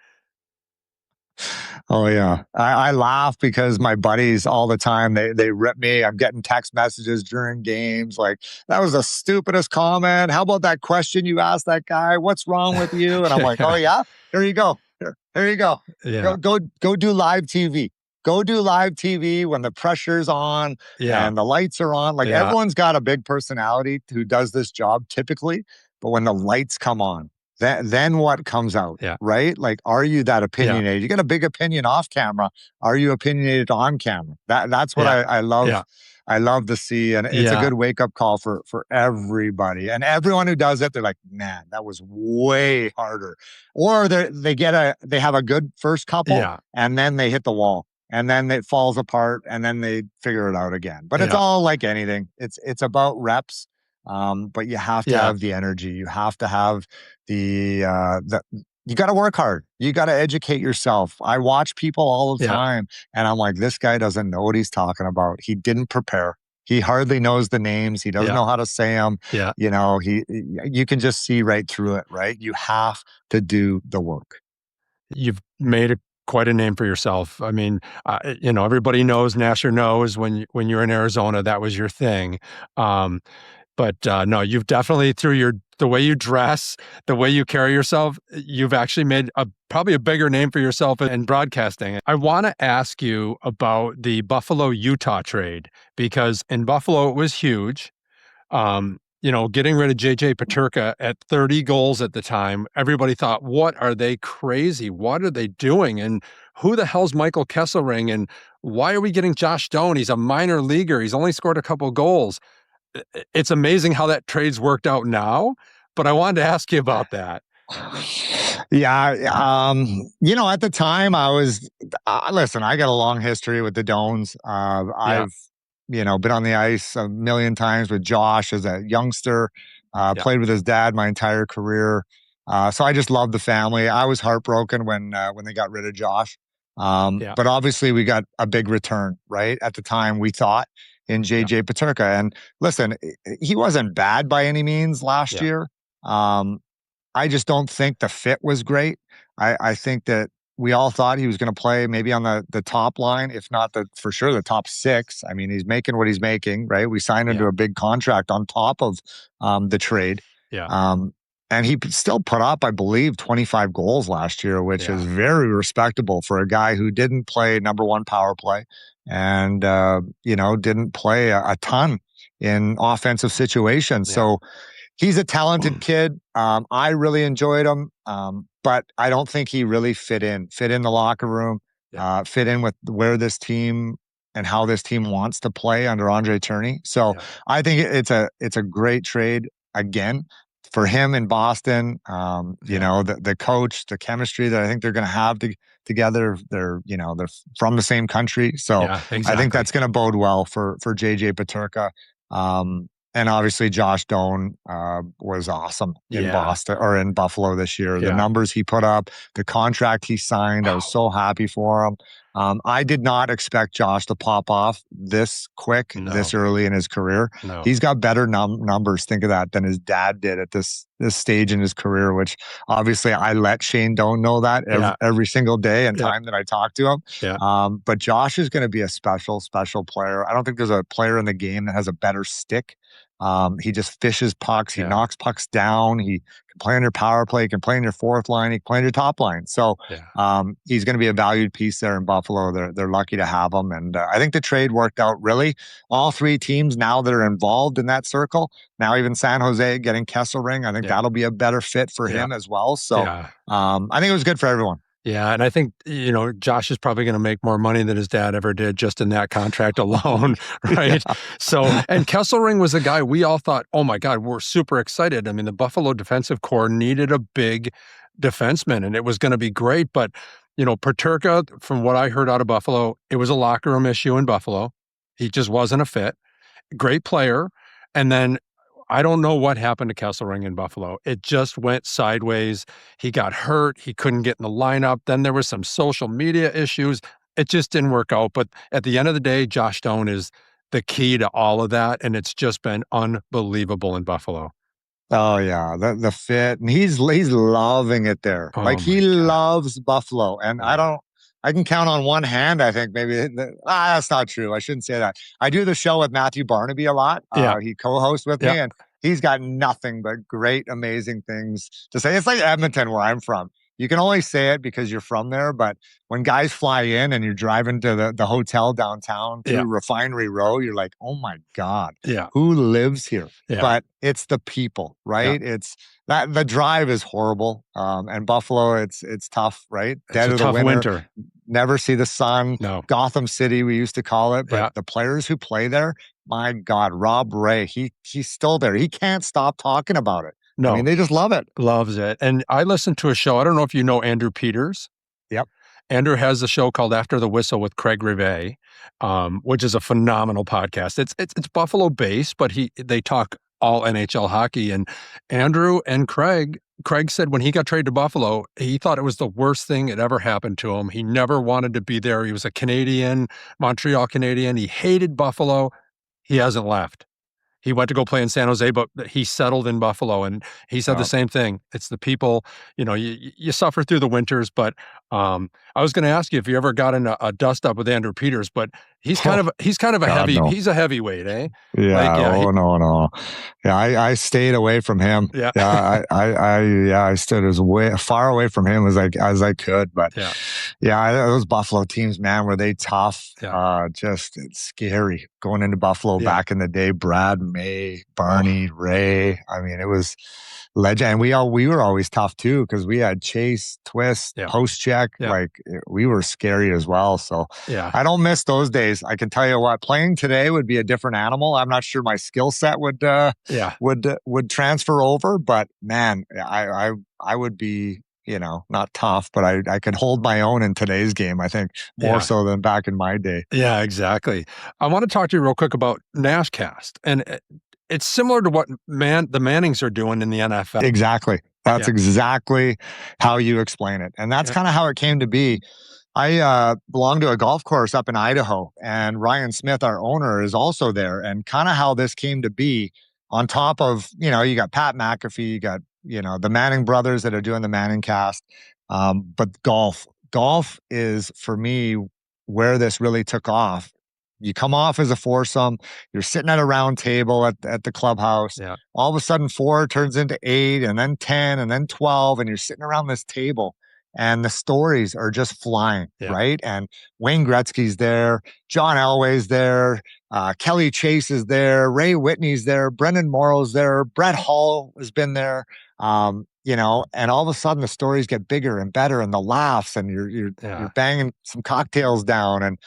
Oh yeah, I laugh because my buddies all the time they rip me. I'm getting text messages during games like that was the stupidest comment. How about that question you asked that guy? What's wrong with you? And I'm like, oh Yeah. yeah, here you go. Here you go. Yeah. Go do live TV. Go do live TV when the pressure's on Yeah. and the lights are on. Like Yeah. everyone's got a big personality who does this job typically, but when the lights come on, then what comes out, Yeah. right? Like, are you that Yeah. opinionated? You got a big opinion off camera. Are you opinionated on camera? That's what Yeah. I love. Yeah. I love to see, and it's a Yeah. good wake up call for everybody and everyone who does it. They're like, man, that was way harder. Or they have a good first couple, Yeah. and then they hit the wall, and then it falls apart, and then they figure it out again. But it's Yeah. all like anything. It's about reps. But you have to Yeah. have the energy. You have to have the you got to work hard. You got to educate yourself. I watch people all the Yeah. time and I'm like, this guy doesn't know what he's talking about. He didn't prepare. He hardly knows the names. He doesn't Yeah. know how to say them. Yeah. You can just see right through it, right? You have to do the work. You've made quite a name for yourself. I mean, everybody knows Nasher knows when you're in Arizona, that was your thing. Um, but no, you've definitely through the way you dress, the way you carry yourself, you've actually made probably a bigger name for yourself in broadcasting. I want to ask you about the Buffalo Utah trade because in Buffalo it was huge. Getting rid of JJ Peterka at 30 goals at the time, everybody thought, what are they crazy? What are they doing? And who the hell's Michael Kesselring? And why are we getting Josh Doan? He's a minor leaguer. He's only scored a couple goals. It's amazing how that trade's worked out now, but I wanted to ask you about that. Yeah, at the time I was listen, I got a long history with the Dones. Yeah, I've been on the ice a million times with Josh as a youngster, yeah, played with his dad my entire career. So I just love the family. I was heartbroken when they got rid of Josh. yeah, But obviously we got a big return, right? At the time we thought in yeah, JJ Peterka. And listen, he wasn't bad by any means last yeah, year. Um, I just don't think the fit was great. I think that we all thought he was going to play maybe on the top line, if not for sure the top six. I mean, he's making what he's making, right? We signed him yeah, to a big contract on top of the trade. yeah, Um, and he still put up, I believe, 25 goals last year, which is yeah, very respectable for a guy who didn't play number one power play and, didn't play a ton in offensive situations. yeah, So he's a talented kid. I really enjoyed him, but I don't think he really fit in the locker room, yeah, fit in with where this team and how this team wants to play under Andre Tourney. So yeah, I think it's a great trade again for him in Boston, Yeah. the coach, the chemistry that I think they're going to have together. They're from the same country, so Yeah, I think exactly. that's going to bode well for JJ Paterka. And obviously Josh Doan was awesome in Yeah. Boston or in Buffalo this year. The Yeah. numbers he put up, the contract he signed, I was Oh, so happy for him. I did not expect Josh to pop off this quick, no. this early in his career. No. He's got better numbers, think of that, than his dad did at this stage in his career, which obviously I let Shane Doan know that Yeah. every single day and Yeah. time that I talk to him. Yeah. But Josh is going to be a special player. I don't think there's a player in the game that has a better stick. He just fishes pucks. He Yeah. knocks pucks down. He can play on your power play. He can play on your fourth line. He can play on your top line. So Yeah. he's going to be a valued piece there in Buffalo. They're lucky to have him, and I think the trade worked out really. All three teams now that are involved in that circle. Now even San Jose getting Kesselring, I think Yeah. that'll be a better fit for Yeah. him as well. So Yeah. I think it was good for everyone. Yeah, and I think, Josh is probably gonna make more money than his dad ever did just in that contract alone, right? Yeah, So and Kesselring was a guy we all thought, "Oh my god, we're super excited." I mean, the Buffalo defensive core needed a big defenseman, and it was gonna be great, but, Peterka, from what I heard out of Buffalo, it was a locker room issue in Buffalo. He just wasn't a fit. Great player, and then I don't know what happened to Kesselring in Buffalo. It just went sideways. He got hurt. He couldn't get in the lineup. Then there was some social media issues. It just didn't work out. But at the end of the day, Josh Stone is the key to all of that, and it's just been unbelievable in Buffalo. oh yeah, the fit, and he's loving it there. Oh Like my he god. loves Buffalo, and I Yeah. don't. I can count on one hand. I think maybe that's not true. I shouldn't say that. I do the show with Matthew Barnaby a lot. Yeah. He co-hosts with Yeah. me, and he's got nothing but great, amazing things to say. It's like Edmonton, where I'm from. You can only say it because you're from there, but when guys fly in and you're driving to the hotel downtown Yeah. through Refinery Row, you're like, oh my god, Yeah. who lives here? Yeah. But it's the people, Yeah. right? It's that the drive is horrible. And Buffalo, it's tough, right? It's Dead a of the tough winter, winter. never see the sun. No. Gotham City, we used to call it, but Yeah. the players who play there, my God, Rob Ray, he's still there. He can't stop talking about it. I mean, No. they just love it. Loves it. And I listened to a show. I don't know if you know Andrew Peters. Yep. Andrew has a show called After the Whistle with Craig Rivet, which is a phenomenal podcast. It's Buffalo based, but they talk all NHL hockey. And Andrew and Craig said when he got traded to Buffalo, he thought it was the worst thing that ever happened to him. He never wanted to be there. He was a Canadian, Montreal Canadian. He hated Buffalo. He hasn't left. He went to go play in San Jose, but he settled in Buffalo, and he said the Uh, same thing. It's the people, you suffer through the winters, but, I was gonna ask you if you ever got in a dust up with Andrew Peters, but oh he's kind of God, no. he's a heavyweight, eh? Like, Yeah. yeah, Oh no, no. Yeah, I stayed away from him. yeah, Yeah, I stood as way far away from him as I could. But yeah, yeah, those Buffalo teams, man, were they tough? yeah, Just it's scary going into Buffalo yeah. back in the day. Brad May, Oh, Barney, Ray. I mean, it was legend. And we were always tough too because we had chase, twist, yeah, post check. yeah, Like we were scary as well. So yeah, I don't miss those days. I can tell you what, playing today would be a different animal. I'm not sure my skill set yeah, would transfer over, but man, I would be, not tough, but I could hold my own in today's game, I think, more yeah. so than back in my day. Yeah, exactly. I wanna talk to you real quick about Nashcast, and it's similar to what the Mannings are doing in the NFL. Exactly. That's Yeah, exactly how you explain it. And that's yeah, kind of how it came to be. I belong to a golf course up in Idaho, and Ryan Smith, our owner, is also there. And kind of how this came to be, on top of, you got Pat McAfee, you got, the Manning brothers that are doing the Manning cast. But golf is for me where this really took off. You come off as a foursome, you're sitting at a round table at the clubhouse. yeah, All of a sudden, four turns into eight, and then 10, and then 12, and you're sitting around this table and the stories are just flying, yeah, right? And Wayne Gretzky's there, John Elway's there, Kelly Chase is there, Ray Whitney's there, Brendan Morrow's there, Brett Hall has been there. And all of a sudden the stories get bigger and better, and the laughs, and you're yeah, banging some cocktails down, and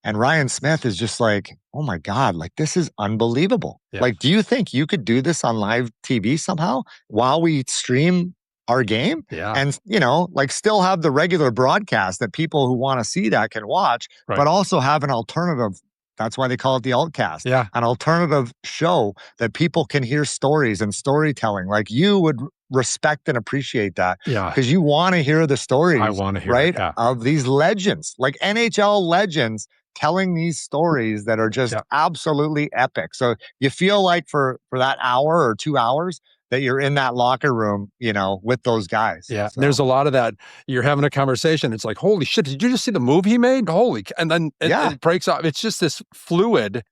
And Ryan Smith is just like, oh my God, like this is unbelievable. Yeah. Like, do you think you could do this on live TV somehow while we stream our game? Yeah. And, you know, like still have the regular broadcast that people who want to see that can watch, Right. but also have an alternative. That's why they call it the altcast, Yeah. an alternative show that people can hear stories and storytelling. Like you would respect and appreciate that Yeah. because you want to hear the I stories, want to hear it. right? Yeah. Of these legends, like NHL legends telling these stories that are just Yeah. absolutely epic. So you feel like for that hour or 2 hours that you're in that locker room, you know, with those guys. Yeah, there's So, a lot of that. You're having a conversation, it's like, "Holy shit, did you just see the move he made? Holy c" and then yeah. it breaks off. It's just this fluid,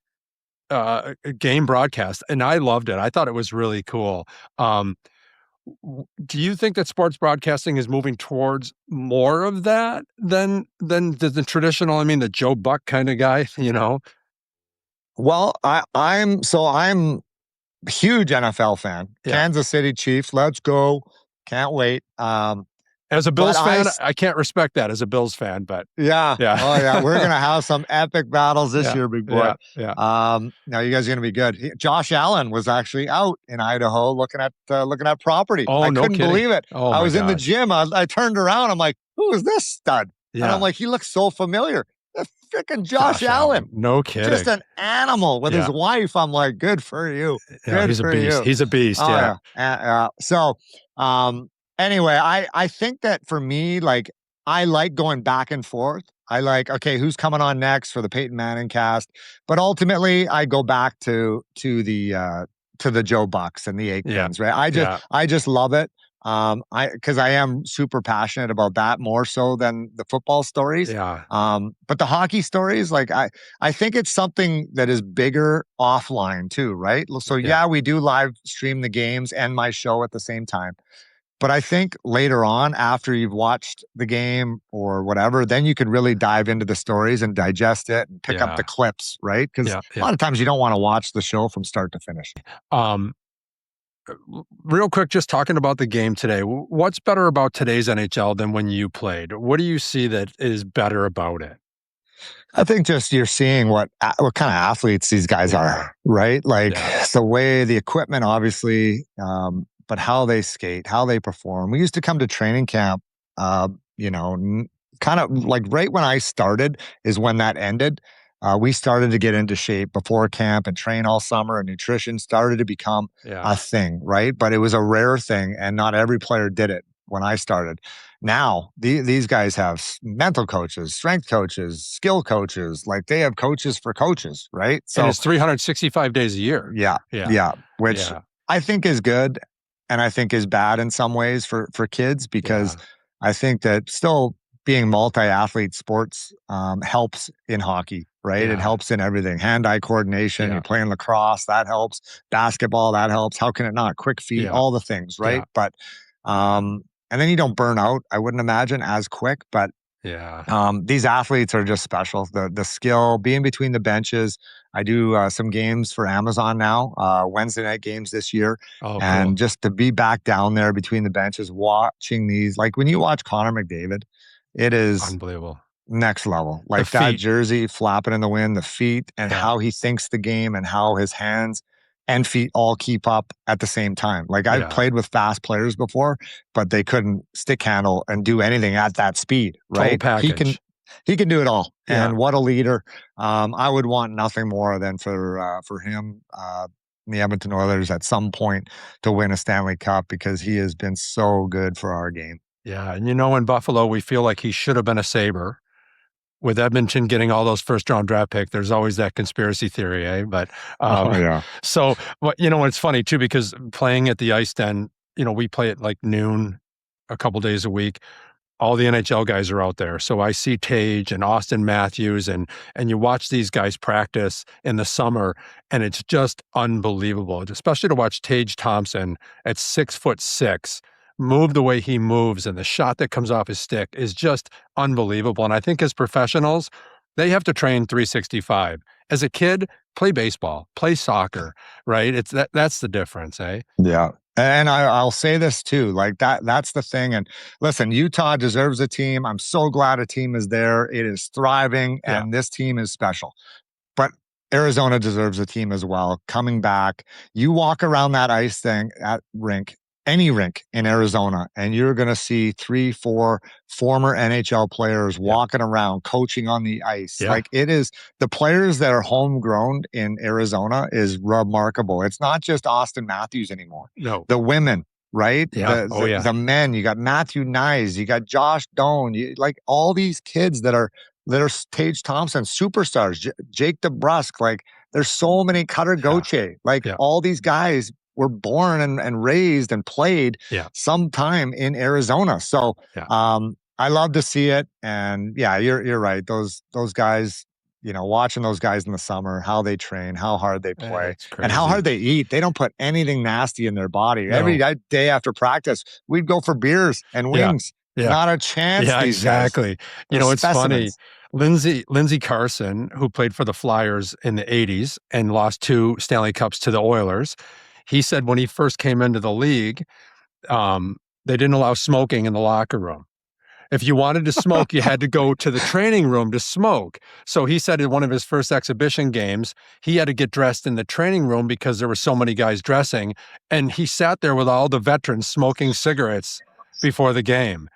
game broadcast, and I loved it. I thought it was really cool. Um, do you think that sports broadcasting is moving towards more of that than the traditional, I mean, the Joe Buck kinda guy, you know? Well, I'm huge NFL fan. Yeah. Kansas City Chiefs, let's go. Can't wait. As a But Bills fan, I can't respect that as a Bills fan, but Yeah. yeah. Oh, yeah. We're gonna have some epic battles this Yeah, year, big boy. yeah, yeah. Now you guys are gonna be good. Josh Allen was actually out in Idaho looking at property. Oh, I no couldn't kidding. believe it. Oh I my was in the gosh. gym. I turned around. I'm like, who is this stud? And I'm Yeah. like, he looks so familiar. That's freaking Josh Josh Allen. Allen, no Just kidding. an animal with his Yeah. wife. I'm like, good for you. Yeah, Good he's a for beast. you. He's a beast, Oh yeah. yeah. So anyway, I think that for me, like I like going back and forth. I like, okay, who's coming on next for the Peyton Manning cast? But ultimately I go back to the Joe Bucks and the Yeah, Aikmans, right? yeah, I just love it. Because I am super passionate about that more so than the football stories. yeah, But the hockey stories, like I think it's something that is bigger offline too, right? So yeah, yeah, we do live stream the games and my show at the same time. But I think later on, after you've watched the game or whatever, then you can really dive into the stories and digest it and pick up the yeah, clips, right? Because yeah, a yeah. lot of times you don't want to watch the show from start to finish. Um, real quick, just talking about the game today, what's better about today's NHL than when you played? What do you see that is better about it? I think just you're seeing what kind of athletes these guys Yeah, are, right? Like yeah, it's the way the equipment, obviously, but how they skate, how they perform. We used to come to training camp, you know, kind of like right when I started is when that ended. We started to get into shape before camp and train all summer, and nutrition started to become yeah, a thing, right? But it was a rare thing, and not every player did it when I started. Now, these guys have mental coaches, strength coaches, skill coaches. Like they have coaches for coaches, right? and So, it's 365 days a year. yeah, Yeah, yeah, which yeah, I think is good, and I think is bad in some ways for kids because yeah, I think that still being multi-athlete sports helps in hockey, right? It yeah, helps in everything. Hand-eye coordination. You're yeah, playing lacrosse, that helps. Basketball, that helps. How can it not? Quick feet, yeah, all the things, yeah, right? But and then you don't burn out. I wouldn't imagine as quick, but yeah. these athletes are just special. The skill, being between the benches. I do some games for Amazon now, Wednesday night games this year, Oh, cool. and just to be back down there between the benches, watching these. Like when you watch Connor McDavid, it is Unbelievable. next level. The Like that feet. jersey flapping in the wind, the feet, and Yeah, how he thinks the game, and how his hands and feet all keep up at the same time. Like I've yeah. played with fast players before, but they couldn't stick handle and do anything at that speed, Total right? package. He can do it all. Yeah, And what a leader. I would want nothing more than for him the Edmonton Oilers at some point to win a Stanley Cup because he has been so good for our game. yeah, and, in Buffalo, we feel like he should have been a Sabre. With Edmonton getting all those first-round draft pick, there's always that conspiracy theory, eh? But, Oh yeah. so, what it's funny too because playing at the Ice Den, we play at, like, noon a couple days a week. All the NHL guys are out there. So I see Tage and Austin Matthews and you watch these guys practice in the summer and it's just unbelievable, especially to watch Tage Thompson at 6'6" move the way he moves and the shot that comes off his stick is just unbelievable. And I think as professionals, they have to train 365. As a kid, play baseball, play soccer, right? It's that's the difference, eh? Yeah. And I'll say this too, like that's the thing. And listen, Utah deserves a team. I'm so glad a team is there. It is thriving, Yeah, and this team is special. But Arizona deserves a team as well. Coming back, you walk around that ice thing at rink, any rink in Arizona, and you're going to see three, four former NHL players yeah, walking around, coaching on the ice. yeah. Like it is the players that are homegrown in Arizona is remarkable. It's not just Austin Matthews anymore. No. The women, right? Yeah. Oh, yeah. The men. You got Matthew Nyes, you got Josh Doan, like all these kids that are Tage Thompson superstars, Jake DeBrusk. Like there's so many Cutter Yeah. Gauthier. Like Yeah. all these guys were born and raised and played Yeah. sometime in Arizona. So Yeah. I love to see it. And yeah, you're right. Those guys, watching those guys in the summer, how they train, how hard they play, It's and how crazy. hard they eat. They don't put anything nasty in their body. Every No. day after practice, we'd go for beers and Yeah. wings. Yeah. Not a chance, Yeah, these guys. exactly. They're It's funny. specimens. Lindsey Carson, who played for the Flyers in the 80s and lost 2 Stanley Cups to the Oilers, he said when he first came into the league, um, they didn't allow smoking in the locker room. If you wanted to smoke, you had to go to the training room to smoke. So he said in one of his first exhibition games, he had to get dressed in the training room because there were so many guys dressing, and he sat there with all the veterans smoking cigarettes before the game.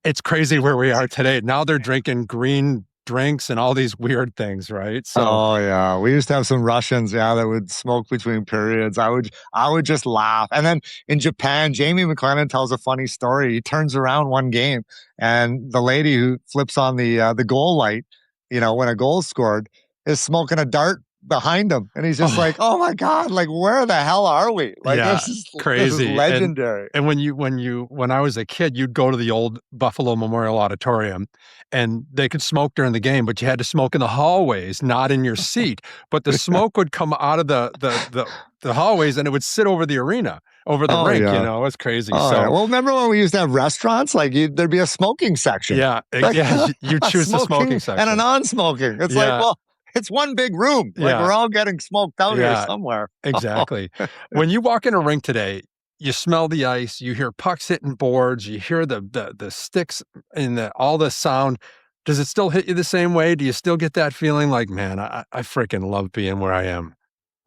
It's crazy where we are today. Now they're drinking green drinks and all these weird things, right? So, Oh yeah, we used to have some Russians, yeah, that would smoke between periods. I would just laugh. And then in Japan, Jamie McLennan tells a funny story. He turns around one game, and the lady who flips on the goal light, when a goal's scored, is smoking a dart behind him, and he's just like, oh, "Oh my god, like where the hell are we? Like yeah, this is crazy. legendary." And when I was a kid, you'd go to the old Buffalo Memorial Auditorium and they could smoke during the game, but you had to smoke in the hallways, not in your seat. But the smoke would come out of the hallways and it would sit over the arena, over the Oh rink, yeah. It's crazy. Oh yeah. So Well, remember when we used to have restaurants? Like there'd be a smoking section, yeah, like yeah, you a choose the smoking smoking and a section. non-smoking. It's like, Yeah, well, it's one big room. Like yeah, we're all getting smoked out here yeah. somewhere. Exactly. When you walk in a rink today, you smell the ice, you hear pucks hitting boards, you hear the sticks and all the sound. Does it still hit you the same way? Do you still get that feeling like, man, I freaking love being where I am?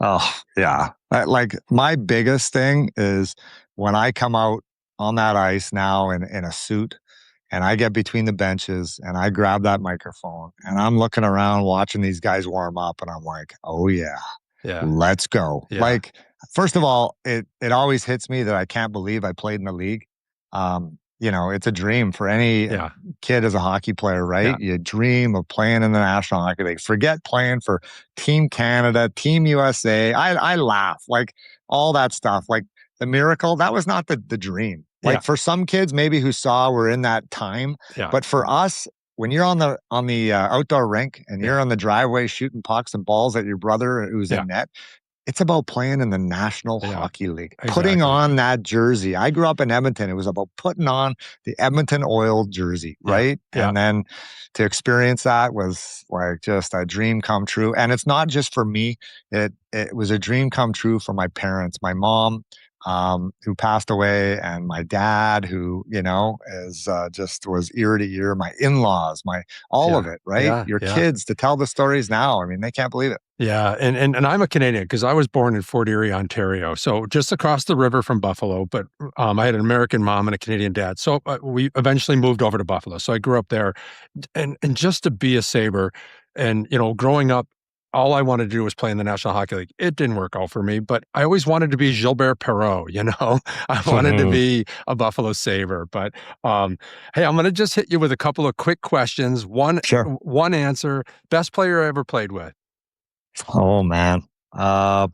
Oh yeah. Like my biggest thing is when I come out on that ice now in a suit and I get between the benches and I grab that microphone and I'm looking around watching these guys warm up and I'm like, oh yeah. Yeah. Let's go. Yeah. Like, first of all, it always hits me that I can't believe I played in the league. It's a dream for any Yeah. kid as a hockey player, Yeah. right? You dream of playing in the National Hockey League. Forget playing for Team Canada, Team USA. I laugh like all that stuff. Like the miracle, that was not the dream. Yeah. Like for some kids, maybe who saw we're in that time, Yeah. but for us, when you're on the outdoor rink and Yeah. you're on the driveway shooting pucks and balls at your brother who's Yeah. in net, it's about playing in the National Yeah. Hockey League, putting Exactly. on that jersey. I grew up in Edmonton. It was about putting on the Edmonton Oil jersey, Yeah. right? Yeah. And then to experience that was like just a dream come true. And it's not just for me. It was a dream come true for my parents, my mom, who passed away, and my dad, who is just was ear to ear. My in-laws, my all of Yeah. it, right? Yeah. Your Yeah. kids to tell the stories now. I mean, they can't believe it. Yeah, and I'm a Canadian because I was born in Fort Erie, Ontario, so just across the river from Buffalo. But I had an American mom and a Canadian dad, so we eventually moved over to Buffalo. So I grew up there, and just to be a Sabre, and growing up, all I wanted to do was play in the National Hockey League. It didn't work out for me, but I always wanted to be Gilbert Perreault. I wanted to be a Buffalo Sabre. But hey, I'm going to just hit you with a couple of quick questions. Sure. One answer. Best player I ever played with. Oh man. Uh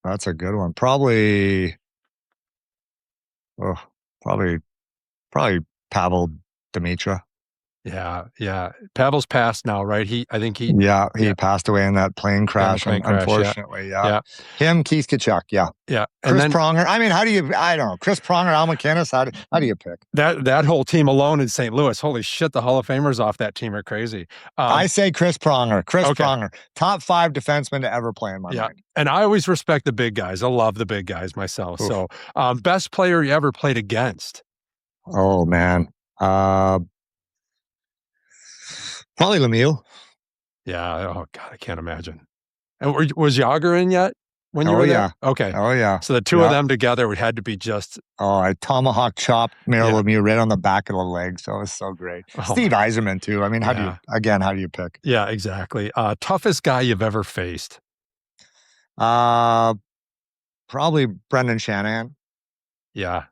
that's a good one. Oh, probably probably Pavel Dimitra. Yeah, yeah. Pavel's passed now, right? I think Yeah, he yeah, passed away in that plane yeah, in the crash, plane crash. Yeah, unfortunately. Yeah. yeah, Him, Keith Kachuk. Yeah. yeah. And Chris then Pronger. I mean, I don't know. Chris Pronger, Al McInnes. How do you pick? that whole team alone in St. Louis. Holy shit, the Hall of Famers off that team are crazy. I say Chris Pronger. Chris Okay, Pronger. Top 5 defenseman to ever play in my yeah. mind. And I always respect the big guys. I love the big guys myself. Oof. So, best player you ever played against? Oh, man. Probably Lemieux. Yeah. Oh God, I can't imagine. And was Yager in yet when you Oh, were there? yeah. Okay. Oh, yeah. So the two of Yeah. them together would had to be just Oh, I tomahawk chopped Mario yeah. Lemieux right on the back of the leg. So it was so great. Oh Steve Yzerman, too. I mean, how yeah. do you pick? Yeah, exactly. Toughest guy you've ever faced? Uh, Probably Brendan Shanahan. Yeah.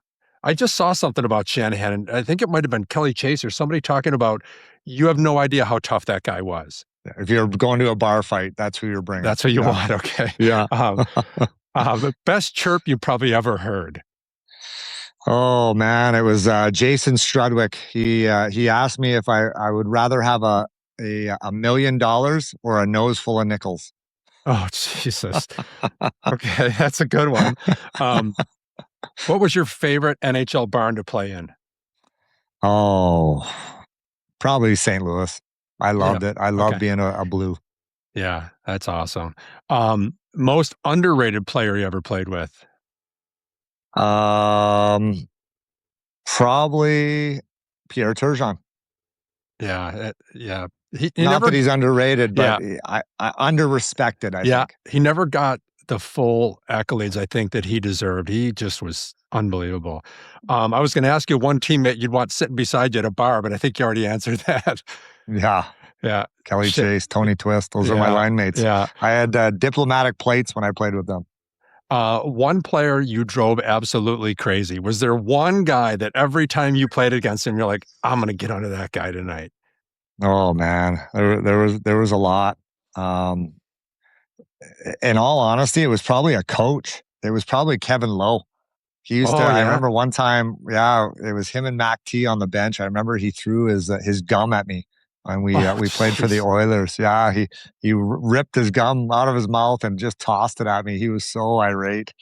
I just saw something about Shanahan, and I think it might have been Kelly Chase or somebody talking about you have no idea how tough that guy was. If you're going to a bar fight, that's who you're bringing. That's what you Yeah. want, okay. Yeah. The best chirp you probably ever heard. Oh man, it was Jason Strudwick. He asked me if I would rather have $1 million or a nose full of nickels. Oh, Jesus. Okay, that's a good one. Um, what was your favorite NHL barn to play in? Oh, probably St. Louis. I Yeah. loved it. I loved Okay. being a Blue. Yeah, that's awesome. Most underrated player you ever played with? Um, Probably Pierre Turgeon. Yeah, yeah. He Not never that he's underrated, but yeah, I under-respected, I yeah, think. he never got the full accolades I think that he deserved. He just was unbelievable. I was gonna ask you one teammate you'd want sitting beside you at a bar, but I think you already answered that. Yeah. Yeah. Kelly Shit. Chase, Tony Twist, those are my Yeah, line mates. yeah. I had diplomatic plates when I played with them. One player you drove absolutely crazy. Was there one guy that every time you played against him, you're like, "I'm gonna get onto that guy tonight"? Oh man, there was a lot. Um, in all honesty, it was probably a coach. It was probably Kevin Lowe. He used to. Oh, I yeah? remember one time. Yeah, it was him and Mac T on the bench. I remember he threw his gum at me when Oh, we played for the jeez. Oilers. Yeah, he ripped his gum out of his mouth and just tossed it at me. He was so irate.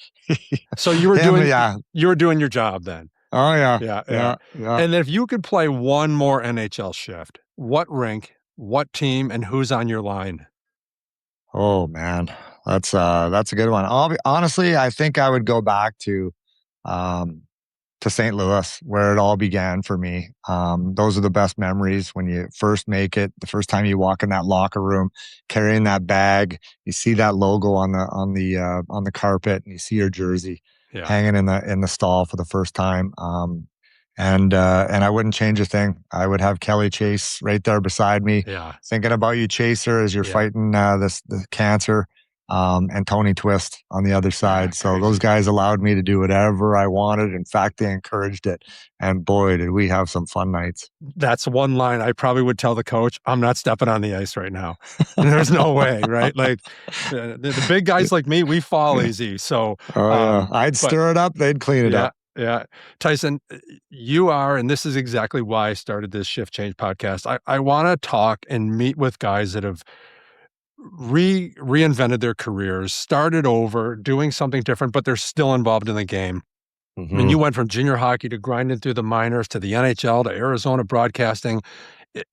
So Him, yeah. you were doing your job then? Oh yeah, Yeah, yeah. yeah, yeah. And if you could play one more NHL shift, what rink, what team, and who's on your line? Oh man, that's a good one. Honestly, I think I would go back um, to St. Louis, where it all began for me. Those are the best memories when you first make it. The first time you walk in that locker room, carrying that bag, you see that logo on the carpet, and you see your jersey Yeah, hanging in the stall for the first time. And I wouldn't change a thing. I would have Kelly Chase right there beside me, yeah, thinking about you, Chaser, as you're yeah. fighting the cancer, and Tony Twist on the other Yeah, side. So those crazy. guys allowed me to do whatever I wanted. In fact, they encouraged it. And boy, did we have some fun nights. That's one line I probably would tell the coach, "I'm not stepping on the ice right now." There's no way, right? Like, the big guys like me, we fall easy. So, Oh yeah, I'd but stir it up. They'd clean it yeah, up. yeah. Tyson, you are, and this is exactly why I started this Shift Change podcast. I want to talk and meet with guys that have reinvented their careers, started over, doing something different, but they're still involved in the game. I mean, Hmm. you went from junior hockey to grinding through the minors to the NHL to Arizona broadcasting.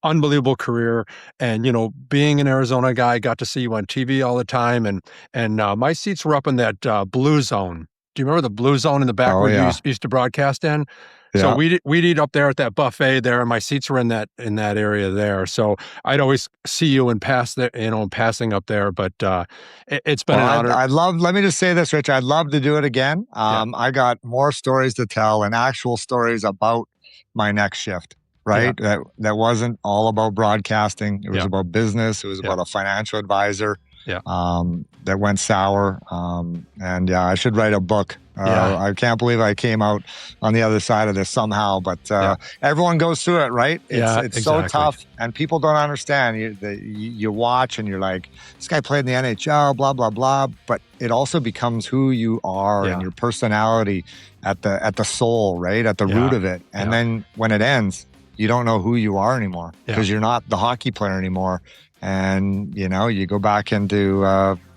Unbelievable career, and being an Arizona guy, I got to see you on TV all the time, and my seats were up in that blue zone. Do you remember the blue zone in the back Oh where you yeah, used to broadcast in? So yeah. we'd eat up there at that buffet there, and my seats were in that area there. So I'd always see you and pass there, passing up there. But it's been Well, an honor. I'd love, let me just say this, Rich. I'd love to do it again. Yeah, I got more stories to tell and actual stories about my next shift, yeah, right? That wasn't all about broadcasting. It was yeah, about business. It was yeah, about a financial advisor yeah, that went sour. And yeah, I should write a book. yeah, I can't believe I came out on the other side of this somehow, but yeah, everyone goes through it, right? yeah. It's so Exactly. tough, and people don't understand. You watch and you're like, this guy played in the NHL, blah blah blah. But it also becomes who you are and Yeah, your personality at the soul, right, at the root yeah, of it. And yeah, then when it ends, you don't know who you are anymore because Yeah. you're not the hockey player anymore. And, you go back into,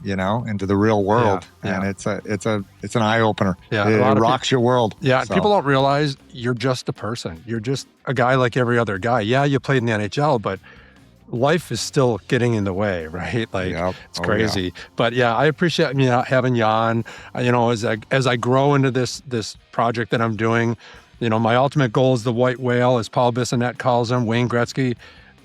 into the real world, and it's an eye opener. Yeah. It rocks your world. Yeah. So, People don't realize you're just a person. You're just a guy like every other guy. Yeah. You played in the NHL, but life is still getting in the way, right? Like yep. it's Oh, yeah. crazy. But yeah, I appreciate having you on. As I grow into this project that I'm doing, my ultimate goal is the white whale, as Paul Bissonnette calls him, Wayne Gretzky.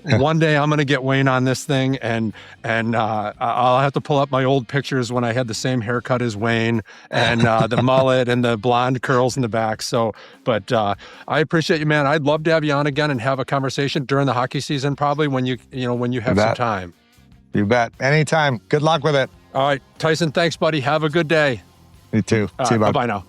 One day I'm going to get Wayne on this thing, and I'll have to pull up my old pictures when I had the same haircut as Wayne, and the mullet and the blonde curls in the back. So, but I appreciate you, man. I'd love to have you on again and have a conversation during the hockey season, probably when you have some time. You bet. Anytime. Good luck with it. All right, Tyson. Thanks, buddy. Have a good day. You too. See you, bud. Bye-bye now.